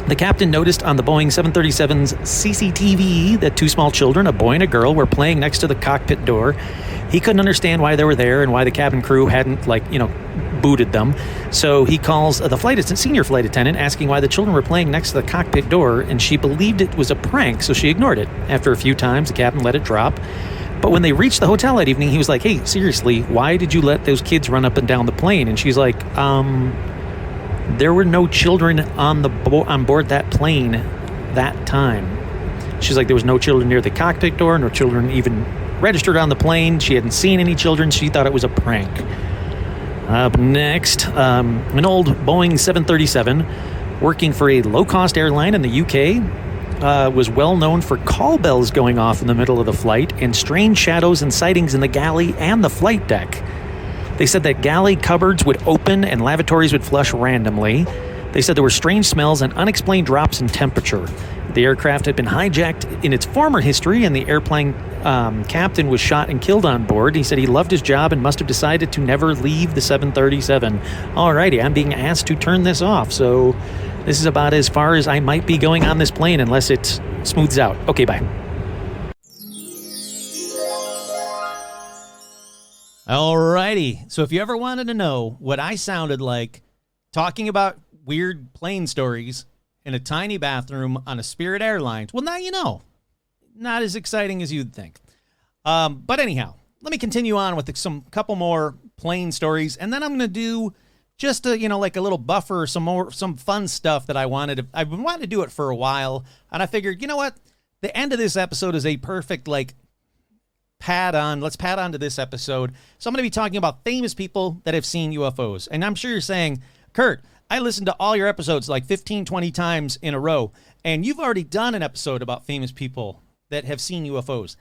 the captain noticed on the Boeing 737's CCTV that two small children, a boy and a girl, were playing next to the cockpit door. He couldn't understand why they were there and why the cabin crew hadn't, booted them. So he calls the senior flight attendant asking why the children were playing next to the cockpit door, and she believed it was a prank, so she ignored it. After a few times, the captain let it drop. But when they reached the hotel that evening, he was like, hey, seriously, why did you let those kids run up and down the plane? And she's like, there were no children on board that plane that time. She's like, there was no children near the cockpit door, no children even registered on the plane. She hadn't seen any children. She thought it was a prank. Up next, an old Boeing 737 working for a low-cost airline in the UK was well known for call bells going off in the middle of the flight and strange shadows and sightings in the galley and the flight deck. They said that galley cupboards would open and lavatories would flush randomly. They said there were strange smells and unexplained drops in temperature. The aircraft had been hijacked in its former history, and the airplane captain was shot and killed on board. He said he loved his job and must have decided to never leave the 737. Alrighty, I'm being asked to turn this off, so this is about as far as I might be going on this plane unless it smooths out. Okay, bye. Alrighty, so if you ever wanted to know what I sounded like talking about weird plane stories in a tiny bathroom on a Spirit Airlines, well, now you know. Not as exciting as you'd think. But anyhow, let me continue on with some couple more plane stories, and then I'm going to do just a, like a little buffer, some fun stuff that I've been wanting to do it for a while, and I figured, you know what? The end of this episode is a perfect, let's pad on to this episode. So I'm going to be talking about famous people that have seen UFOs. And I'm sure you're saying, Kurt, I listened to all your episodes like 15, 20 times in a row, and you've already done an episode about famous people that have seen UFOs.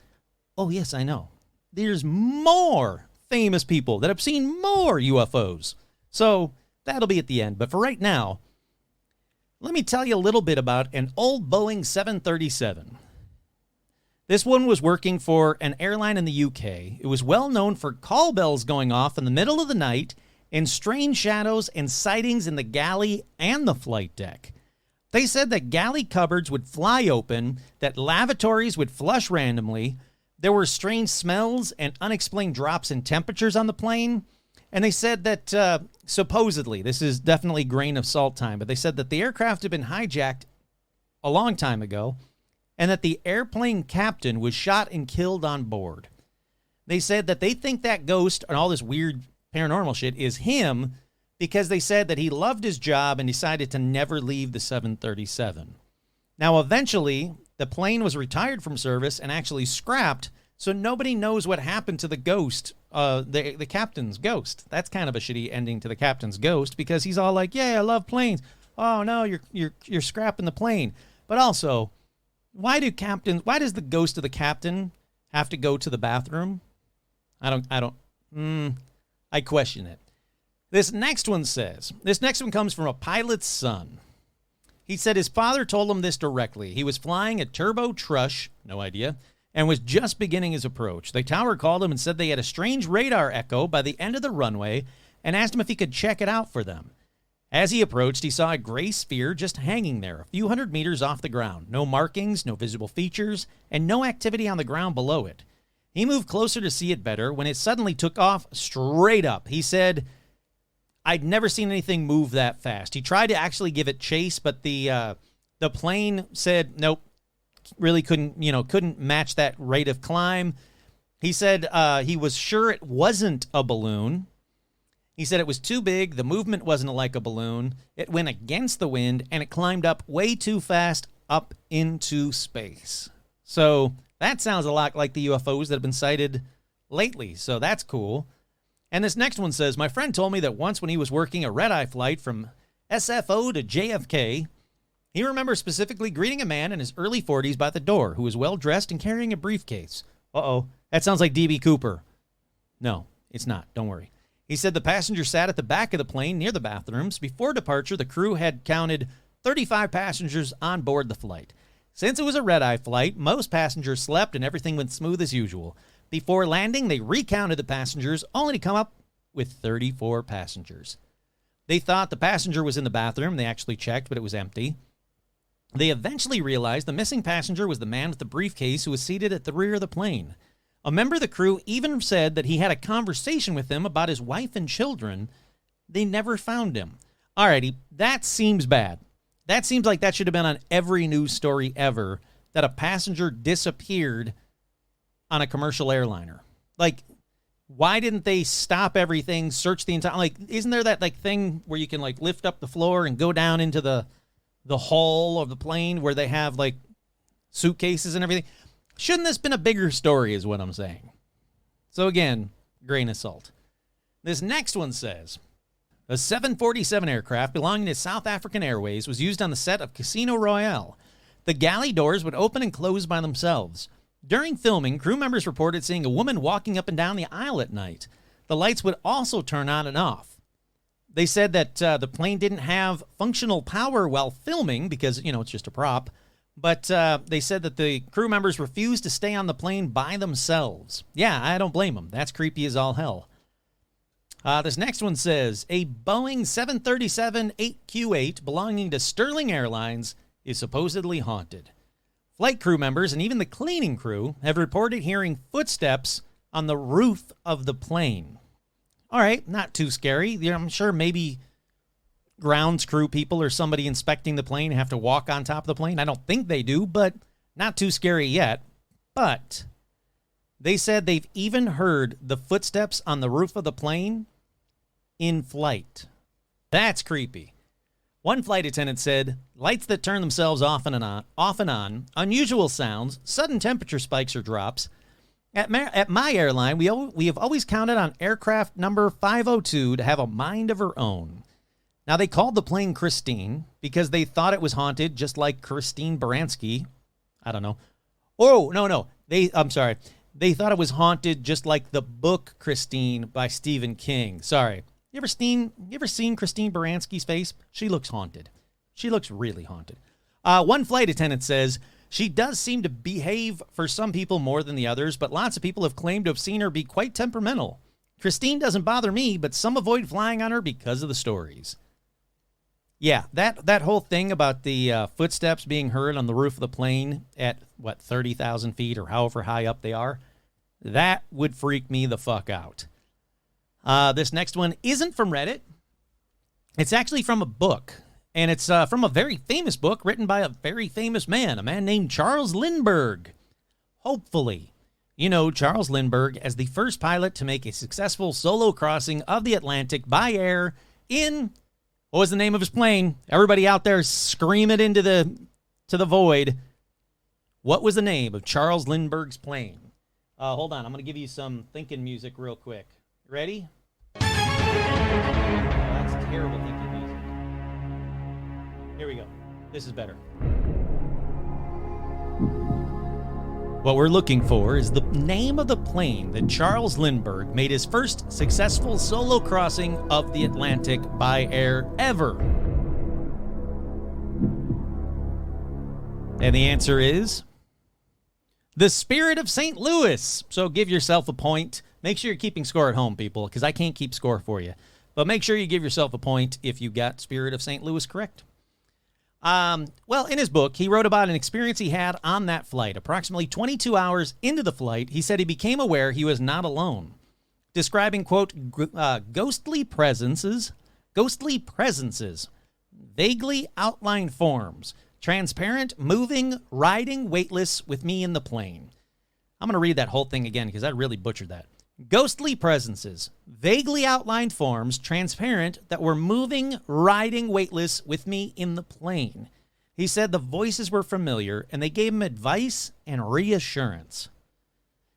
Oh, yes, I know. There's more famous people that have seen more UFOs. So that'll be at the end. But for right now, let me tell you a little bit about an old Boeing 737. This one was working for an airline in the UK. It was well known for call bells going off in the middle of the night and strange shadows and sightings in the galley and the flight deck. They said that galley cupboards would fly open, that lavatories would flush randomly, there were strange smells and unexplained drops in temperatures on the plane, and they said that supposedly, this is definitely grain of salt time, but they said that the aircraft had been hijacked a long time ago, and that the airplane captain was shot and killed on board. They said that they think that ghost and all this weird paranormal shit is him because they said that he loved his job and decided to never leave the 737. Now, eventually, the plane was retired from service and actually scrapped, so nobody knows what happened to the ghost, the captain's ghost. That's kind of a shitty ending to the captain's ghost, because he's all like, "Yeah, I love planes." Oh no, you're scrapping the plane. But also, why does the ghost of the captain have to go to the bathroom? I question it. This next one comes from a pilot's son. He said his father told him this directly. He was flying a turbo Trush, no idea, and was just beginning his approach. The tower called him and said they had a strange radar echo by the end of the runway and asked him if he could check it out for them. As he approached, he saw a gray sphere just hanging there, a few hundred meters off the ground. No markings, no visible features, and no activity on the ground below it. He moved closer to see it better when it suddenly took off straight up. He said, "I'd never seen anything move that fast." He tried to actually give it chase, but the plane said nope, really couldn't match that rate of climb. He said he was sure it wasn't a balloon. He said it was too big, the movement wasn't like a balloon, it went against the wind, and it climbed up way too fast up into space. So that sounds a lot like the UFOs that have been sighted lately, so that's cool. And this next one says, my friend told me that once when he was working a red-eye flight from SFO to JFK, he remembers specifically greeting a man in his early 40s by the door who was well-dressed and carrying a briefcase. Uh-oh, that sounds like D.B. Cooper. No, it's not. Don't worry. He said the passenger sat at the back of the plane near the bathrooms. Before departure, the crew had counted 35 passengers on board the flight. Since it was a red-eye flight, most passengers slept and everything went smooth as usual. Before landing, they recounted the passengers, only to come up with 34 passengers. They thought the passenger was in the bathroom. They actually checked, but it was empty. They eventually realized the missing passenger was the man with the briefcase who was seated at the rear of the plane. A member of the crew even said that he had a conversation with him about his wife and children. They never found him. Alrighty, that seems bad. That seems like that should have been on every news story ever, that a passenger disappeared on a commercial airliner. Like, why didn't they stop everything, search the entire, like, isn't there that like thing where you can like lift up the floor and go down into the hull of the plane where they have like suitcases and everything? Shouldn't this been a bigger story is what I'm saying. So again, grain of salt. This next one says, a 747 aircraft belonging to South African Airways was used on the set of Casino Royale. The galley doors would open and close by themselves. During filming, crew members reported seeing a woman walking up and down the aisle at night. The lights would also turn on and off. They said that the plane didn't have functional power while filming because, it's just a prop. But they said that the crew members refused to stay on the plane by themselves. Yeah, I don't blame them. That's creepy as all hell. This next one says, a Boeing 737-8Q8 belonging to Sterling Airlines is supposedly haunted. Flight crew members and even the cleaning crew have reported hearing footsteps on the roof of the plane. All right, not too scary. I'm sure maybe grounds crew people or somebody inspecting the plane have to walk on top of the plane. I don't think they do, but not too scary yet. But they said they've even heard the footsteps on the roof of the plane in flight. That's creepy. One flight attendant said, lights that turn themselves off and on, unusual sounds, sudden temperature spikes or drops. At my airline, we have always counted on aircraft number 502 to have a mind of her own. Now, they called the plane Christine because they thought it was haunted, just like Christine Baranski. I don't know. Oh, no. I'm sorry. They thought it was haunted just like the book Christine by Stephen King. Sorry. You ever seen Christine Baranski's face? She looks haunted. She looks really haunted. One flight attendant says, she does seem to behave for some people more than the others, but lots of people have claimed to have seen her be quite temperamental. Christine doesn't bother me, but some avoid flying on her because of the stories. Yeah, that whole thing about the footsteps being heard on the roof of the plane at, 30,000 feet or however high up they are, that would freak me the fuck out. This next one isn't from Reddit. It's actually from a book, and it's from a very famous book written by a very famous man, a man named Charles Lindbergh. Hopefully, you know Charles Lindbergh as the first pilot to make a successful solo crossing of the Atlantic by air in... What was the name of his plane? Everybody out there scream it into the void. What was the name of Charles Lindbergh's plane? Hold on. I'm going to give you some thinking music real quick. Ready? That's terrible thinking music. Here we go. This is better. What we're looking for is the name of the plane that Charles Lindbergh made his first successful solo crossing of the Atlantic by air ever. And the answer is the Spirit of St. Louis. So give yourself a point. Make sure you're keeping score at home, people, because I can't keep score for you. But make sure you give yourself a point if you got Spirit of St. Louis correct. Well, in his book, he wrote about an experience he had on that flight. Approximately 22 hours into the flight, he said he became aware he was not alone. Describing, quote, ghostly presences, vaguely outlined forms, transparent, moving, riding, weightless with me in the plane. I'm going to read that whole thing again because I really butchered that. Ghostly presences, vaguely outlined forms, transparent, that were moving, riding, weightless with me in the plane. He said the voices were familiar and they gave him advice and reassurance.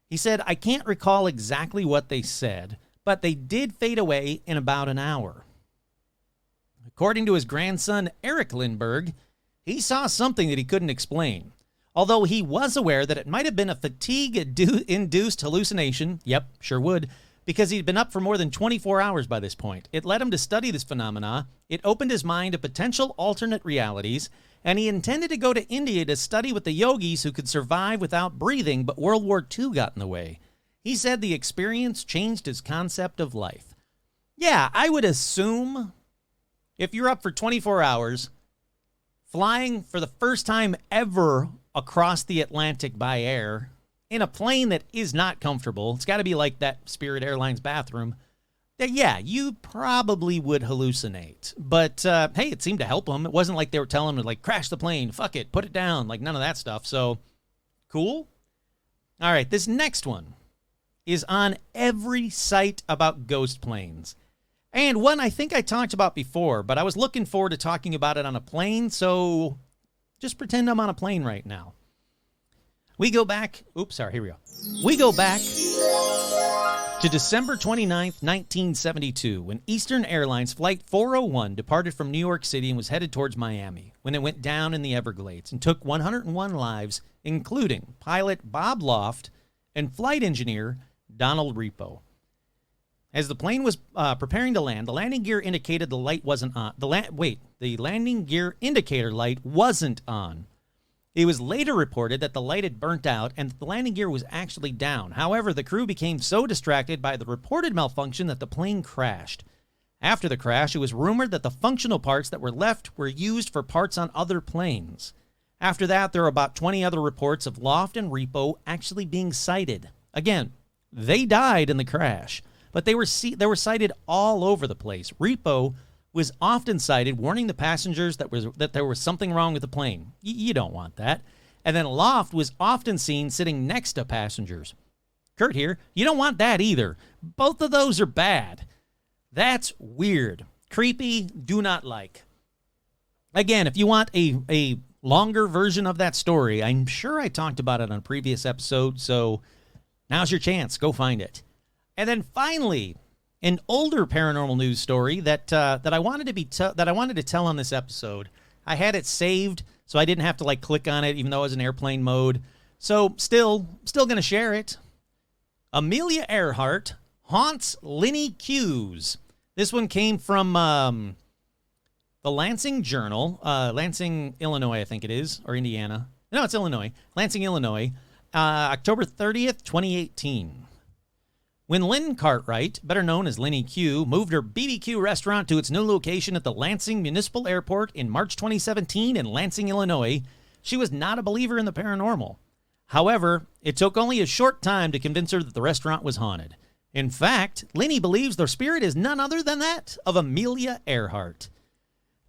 He said, I can't recall exactly what they said, but they did fade away in about an hour. According to his grandson, Eric Lindbergh, he saw something that he couldn't explain. Although he was aware that it might have been a fatigue-induced hallucination, yep, sure would, because he'd been up for more than 24 hours by this point. It led him to study this phenomena, it opened his mind to potential alternate realities, and he intended to go to India to study with the yogis who could survive without breathing, but World War II got in the way. He said the experience changed his concept of life. Yeah, I would assume if you're up for 24 hours, flying for the first time ever across the Atlantic by air in a plane that is not comfortable, it's got to be like that Spirit Airlines bathroom, that, yeah, you probably would hallucinate. But, hey, it seemed to help him. It wasn't like they were telling him to, like, crash the plane, fuck it, put it down, like none of that stuff. So, cool. All right, this next one is on every site about ghost planes. And one I think I talked about before, but I was looking forward to talking about it on a plane, so just pretend I'm on a plane right now. We go back, here we go. We go back to December 29th, 1972, when Eastern Airlines Flight 401 departed from New York City and was headed towards Miami, when it went down in the Everglades and took 101 lives, including pilot Bob Loft and flight engineer Donald Repo. As the plane was preparing to land, the landing gear indicated the light wasn't on. The landing gear indicator light wasn't on. It was later reported that the light had burnt out and that the landing gear was actually down. However, the crew became so distracted by the reported malfunction that the plane crashed. After the crash, it was rumored that the functional parts that were left were used for parts on other planes. After that, there were about 20 other reports of Loft and Repo actually being sighted. Again, they died in the crash, but they were sighted all over the place. Repo was often sighted warning the passengers that there was something wrong with the plane. You don't want that. And then Loft was often seen sitting next to passengers. Kurt here, you don't want that either. Both of those are bad. That's weird. Creepy, do not like. Again, if you want a longer version of that story, I'm sure I talked about it on a previous episode, so now's your chance. Go find it. And then finally, an older paranormal news story that I wanted to tell on this episode. I had it saved, so I didn't have to click on it, even though it was in airplane mode. So still gonna share it. Amelia Earhart haunts Lenny Hughes. This one came from the Lansing Journal, Lansing, Illinois, I think it is, or Indiana. No, it's Illinois. Lansing, Illinois, October 30th, 2018. When Lynn Cartwright, better known as Lenny Q, moved her BBQ restaurant to its new location at the Lansing Municipal Airport in March 2017 in Lansing, Illinois, she was not a believer in the paranormal. However, it took only a short time to convince her that the restaurant was haunted. In fact, Lenny believes their spirit is none other than that of Amelia Earhart.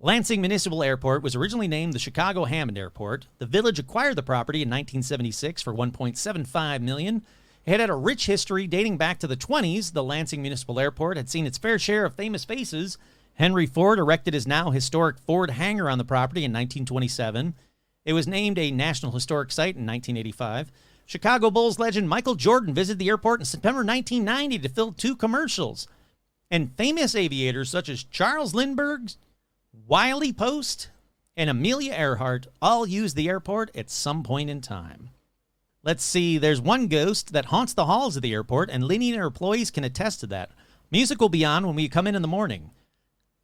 Lansing Municipal Airport was originally named the Chicago Hammond Airport. The village acquired the property in 1976 for $1.75 million. It had a rich history dating back to the 20s. The Lansing Municipal Airport had seen its fair share of famous faces. Henry Ford erected his now historic Ford hangar on the property in 1927. It was named a National Historic Site in 1985. Chicago Bulls legend Michael Jordan visited the airport in September 1990 to film 2 commercials. And famous aviators such as Charles Lindbergh, Wiley Post, and Amelia Earhart all used the airport at some point in time. Let's see, there's one ghost that haunts the halls of the airport, and Linny and her employees can attest to that. Music will be on when we come in the morning.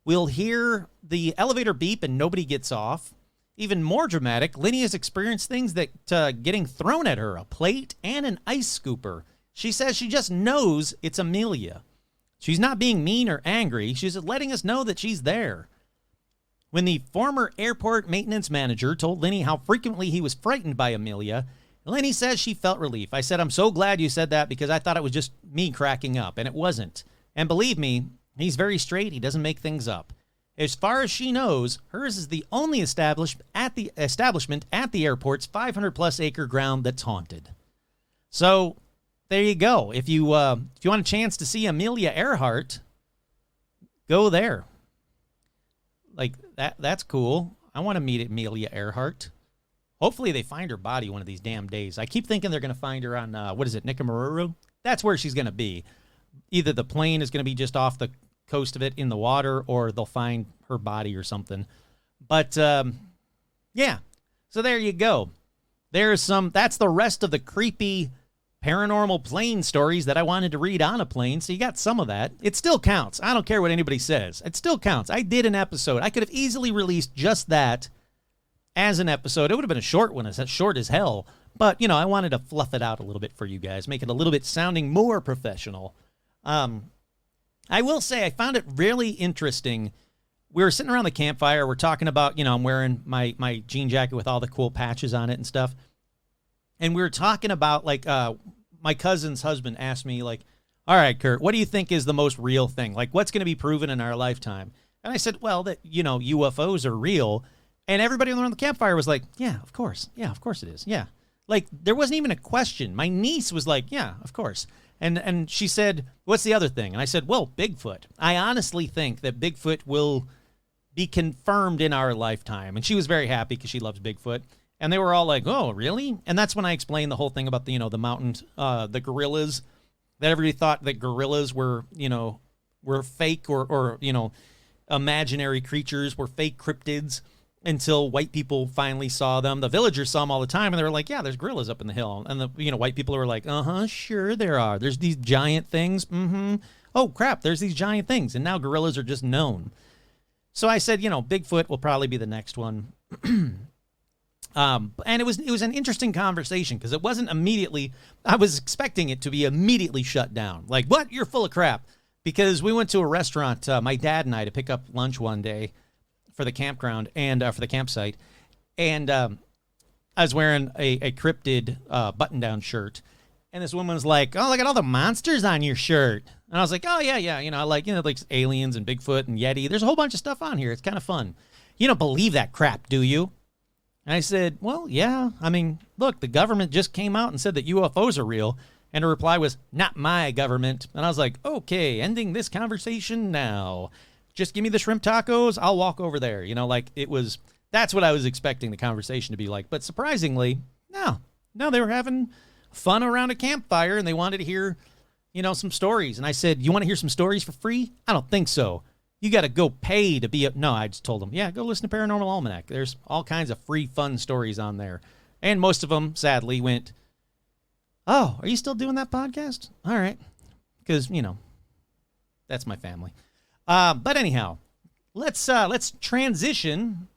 We'll hear the elevator beep and nobody gets off. Even more dramatic, Linny has experienced things that getting thrown at her, a plate and an ice scooper. She says she just knows it's Amelia. She's not being mean or angry. She's just letting us know that she's there. When the former airport maintenance manager told Linny how frequently he was frightened by Amelia, Linny says she felt relief. I said, I'm so glad you said that because I thought it was just me cracking up, and it wasn't. And believe me, he's very straight. He doesn't make things up. As far as she knows, hers is the only establishment at the airport's 500-plus acre ground that's haunted. So there you go. If you want a chance to see Amelia Earhart, go there. Like that's cool. I want to meet Amelia Earhart. Hopefully they find her body one of these damn days. I keep thinking they're going to find her on Nikamururu? That's where she's going to be. Either the plane is going to be just off the coast of it in the water, or they'll find her body or something. But yeah, so there you go. That's the rest of the creepy paranormal plane stories that I wanted to read on a plane. So you got some of that. It still counts. I don't care what anybody says. It still counts. I did an episode. I could have easily released just that as an episode. It would have been a short one, as short as hell. But, I wanted to fluff it out a little bit for you guys, make it a little bit sounding more professional. I will say I found it really interesting. We were sitting around the campfire. We're talking about, I'm wearing my jean jacket with all the cool patches on it and stuff. And we were talking about, my cousin's husband asked me, all right, Kurt, what do you think is the most real thing? What's going to be proven in our lifetime? And I said, well, that, UFOs are real. And everybody around the campfire was like, yeah, of course. Yeah, of course it is. Yeah. There wasn't even a question. My niece was like, yeah, of course. And she said, what's the other thing? And I said, well, Bigfoot. I honestly think that Bigfoot will be confirmed in our lifetime. And she was very happy because she loves Bigfoot. And they were all like, oh, really? And that's when I explained the whole thing about the mountain, the gorillas, that everybody thought that gorillas were fake or imaginary creatures, were fake cryptids, until white people finally saw them. The villagers saw them all the time, and they were like, yeah, there's gorillas up in the hill. And the white people were like, sure there are. There's these giant things. Mm-hmm. Oh, crap, there's these giant things. And now gorillas are just known. So I said, Bigfoot will probably be the next one. And it was an interesting conversation because it wasn't immediately, I was expecting it to be immediately shut down. Like, what? You're full of crap. Because we went to a restaurant, my dad and I, to pick up lunch one day for the campground and for the campsite. And I was wearing a cryptid button-down shirt. And this woman was like, oh, look at all the monsters on your shirt. And I was like, oh, yeah. I like aliens and Bigfoot and Yeti. There's a whole bunch of stuff on here. It's kind of fun. You don't believe that crap, do you? And I said, well, yeah. I mean, look, the government just came out and said that UFOs are real. And her reply was, not my government. And I was like, okay, ending this conversation now. Just give me the shrimp tacos. I'll walk over there. That's what I was expecting the conversation to be like. But surprisingly, no, they were having fun around a campfire and they wanted to hear, some stories. And I said, you want to hear some stories for free? I don't think so. You got to go pay to be no, I just told them, yeah, go listen to Paranormal Almanac. There's all kinds of free, fun stories on there. And most of them, sadly, went, oh, are you still doing that podcast? All right. Because, that's my family. But anyhow, let's transition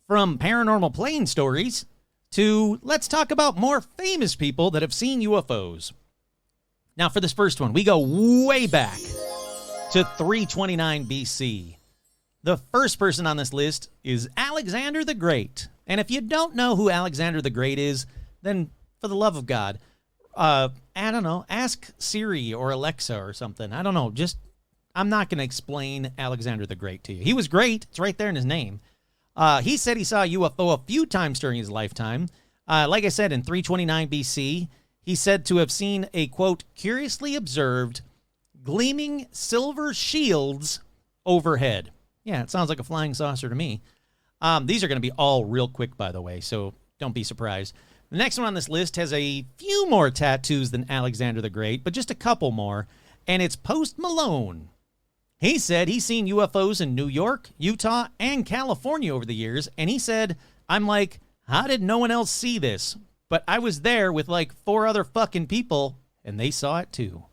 from paranormal plane stories to let's talk about more famous people that have seen UFOs. Now, for this first one, we go way back to 329 BC. The first person on this list is Alexander the Great. And if you don't know who Alexander the Great is, then for the love of God, I don't know, ask Siri or Alexa or something. I don't know, I'm not going to explain Alexander the Great to you. He was great. It's right there in his name. He said he saw a UFO a few times during his lifetime. Like I said, in 329 BC, he said to have seen a, quote, curiously observed gleaming silver shields overhead. Yeah, it sounds like a flying saucer to me. These are going to be all real quick, by the way, so don't be surprised. The next one on this list has a few more tattoos than Alexander the Great, but just a couple more, and it's Post Malone. He said he's seen UFOs in New York, Utah, and California over the years, and he said, I'm like, how did no one else see this? But I was there with like 4 other fucking people, and they saw it too.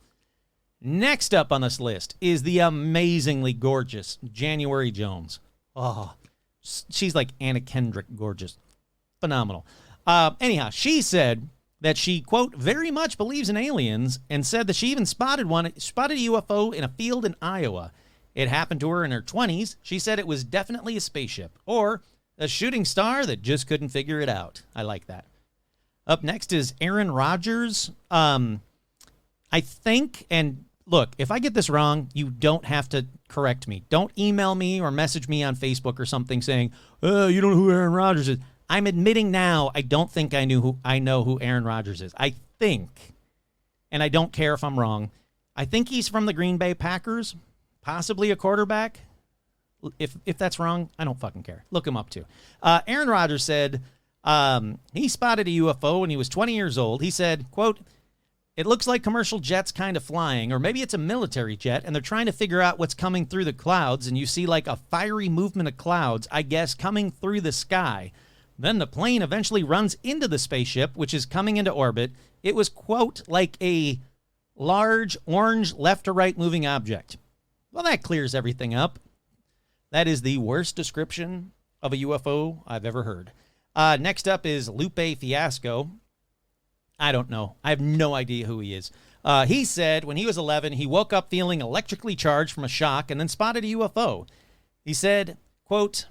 Next up on this list is the amazingly gorgeous January Jones. Oh, she's like Anna Kendrick gorgeous. Phenomenal. Anyhow, she said that she, quote, very much believes in aliens and said that she even spotted a UFO in a field in Iowa. It happened to her in her 20s. She said it was definitely a spaceship or a shooting star that just couldn't figure it out. I like that. Up next is Aaron Rodgers. I think, and look, if I get this wrong, you don't have to correct me. Don't email me or message me on Facebook or something saying, oh, you don't know who Aaron Rodgers is. I'm admitting now I don't think I know who Aaron Rodgers is. I think, and I don't care if I'm wrong, I think he's from the Green Bay Packers, possibly a quarterback. If that's wrong, I don't fucking care. Look him up too. Aaron Rodgers said he spotted a UFO when he was 20 years old. He said, quote, it looks like commercial jets kind of flying, or maybe it's a military jet, and they're trying to figure out what's coming through the clouds, and you see like a fiery movement of clouds, I guess, coming through the sky. Then the plane eventually runs into the spaceship, which is coming into orbit. It was, quote, like a large orange left to right moving object. Well, that clears everything up. That is the worst description of a UFO I've ever heard. Next up is Lupe Fiasco. I don't know. I have no idea who he is. He said when he was 11, he woke up feeling electrically charged from a shock and then spotted a UFO. He said, quote,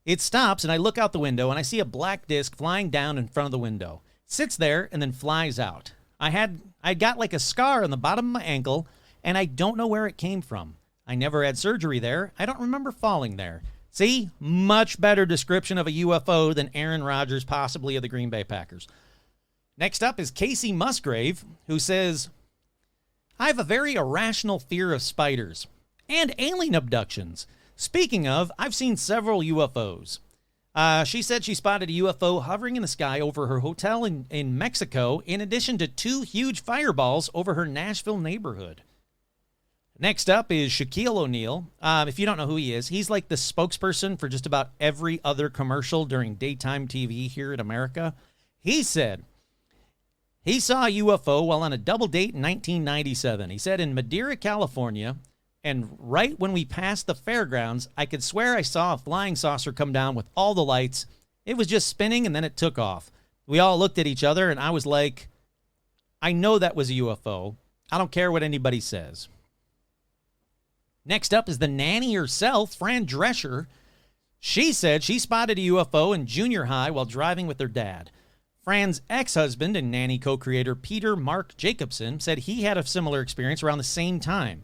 it stops and I look out the window and I see a black disc flying down in front of the window. It sits there and then flies out. I got like a scar on the bottom of my ankle and I don't know where it came from. I never had surgery there. I don't remember falling there. See, much better description of a UFO than Aaron Rodgers, possibly of the Green Bay Packers. Next up is Casey Musgrave, who says, I have a very irrational fear of spiders and alien abductions. Speaking of, I've seen several UFOs. She said she spotted a UFO hovering in the sky over her hotel in Mexico, in addition to 2 huge fireballs over her Nashville neighborhood. Next up is Shaquille O'Neal. If you don't know who he is, he's like the spokesperson for just about every other commercial during daytime TV here in America. He said he saw a UFO while on a double date in 1997. He said in Madeira, California, and right when we passed the fairgrounds, I could swear I saw a flying saucer come down with all the lights. It was just spinning and then it took off. We all looked at each other and I was like, I know that was a UFO. I don't care what anybody says. Next up is the nanny herself, Fran Drescher. She said she spotted a UFO in junior high while driving with her dad. Fran's ex-husband and nanny co-creator Peter Mark Jacobson said he had a similar experience around the same time.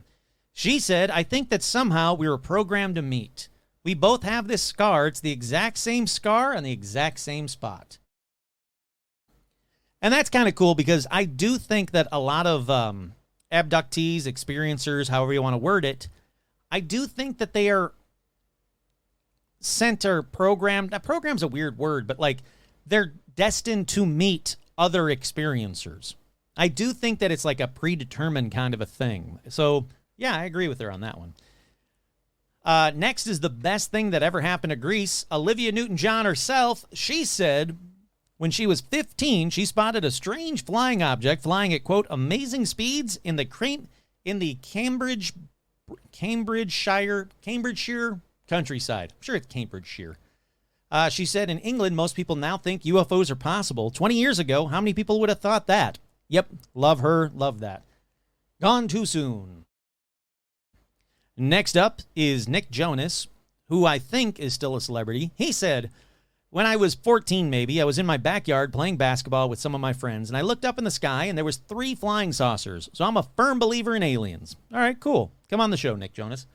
She said, I think that somehow we were programmed to meet. We both have this scar. It's the exact same scar on the exact same spot. And that's kind of cool because I do think that a lot of abductees, experiencers, however you want to word it, I do think that they are sent or programmed. Now, program's a weird word, but like they're destined to meet other experiencers. I do think that it's like a predetermined kind of a thing. So, yeah, I agree with her on that one. Next is the best thing that ever happened to Greece. Olivia Newton-John herself, she said when she was 15, she spotted a strange flying object flying at, quote, amazing speeds in the Cambridgeshire countryside. I'm sure it's Cambridgeshire. She said in England, most people now think UFOs are possible. 20 years ago, how many people would have thought that? Yep, love her, love that. Gone too soon. Next up is Nick Jonas, who I think is still a celebrity. He said, when I was 14 maybe, I was in my backyard playing basketball with some of my friends, and I looked up in the sky, and there was 3 flying saucers. So I'm a firm believer in aliens. All right, cool. Come on the show, Nick Jonas.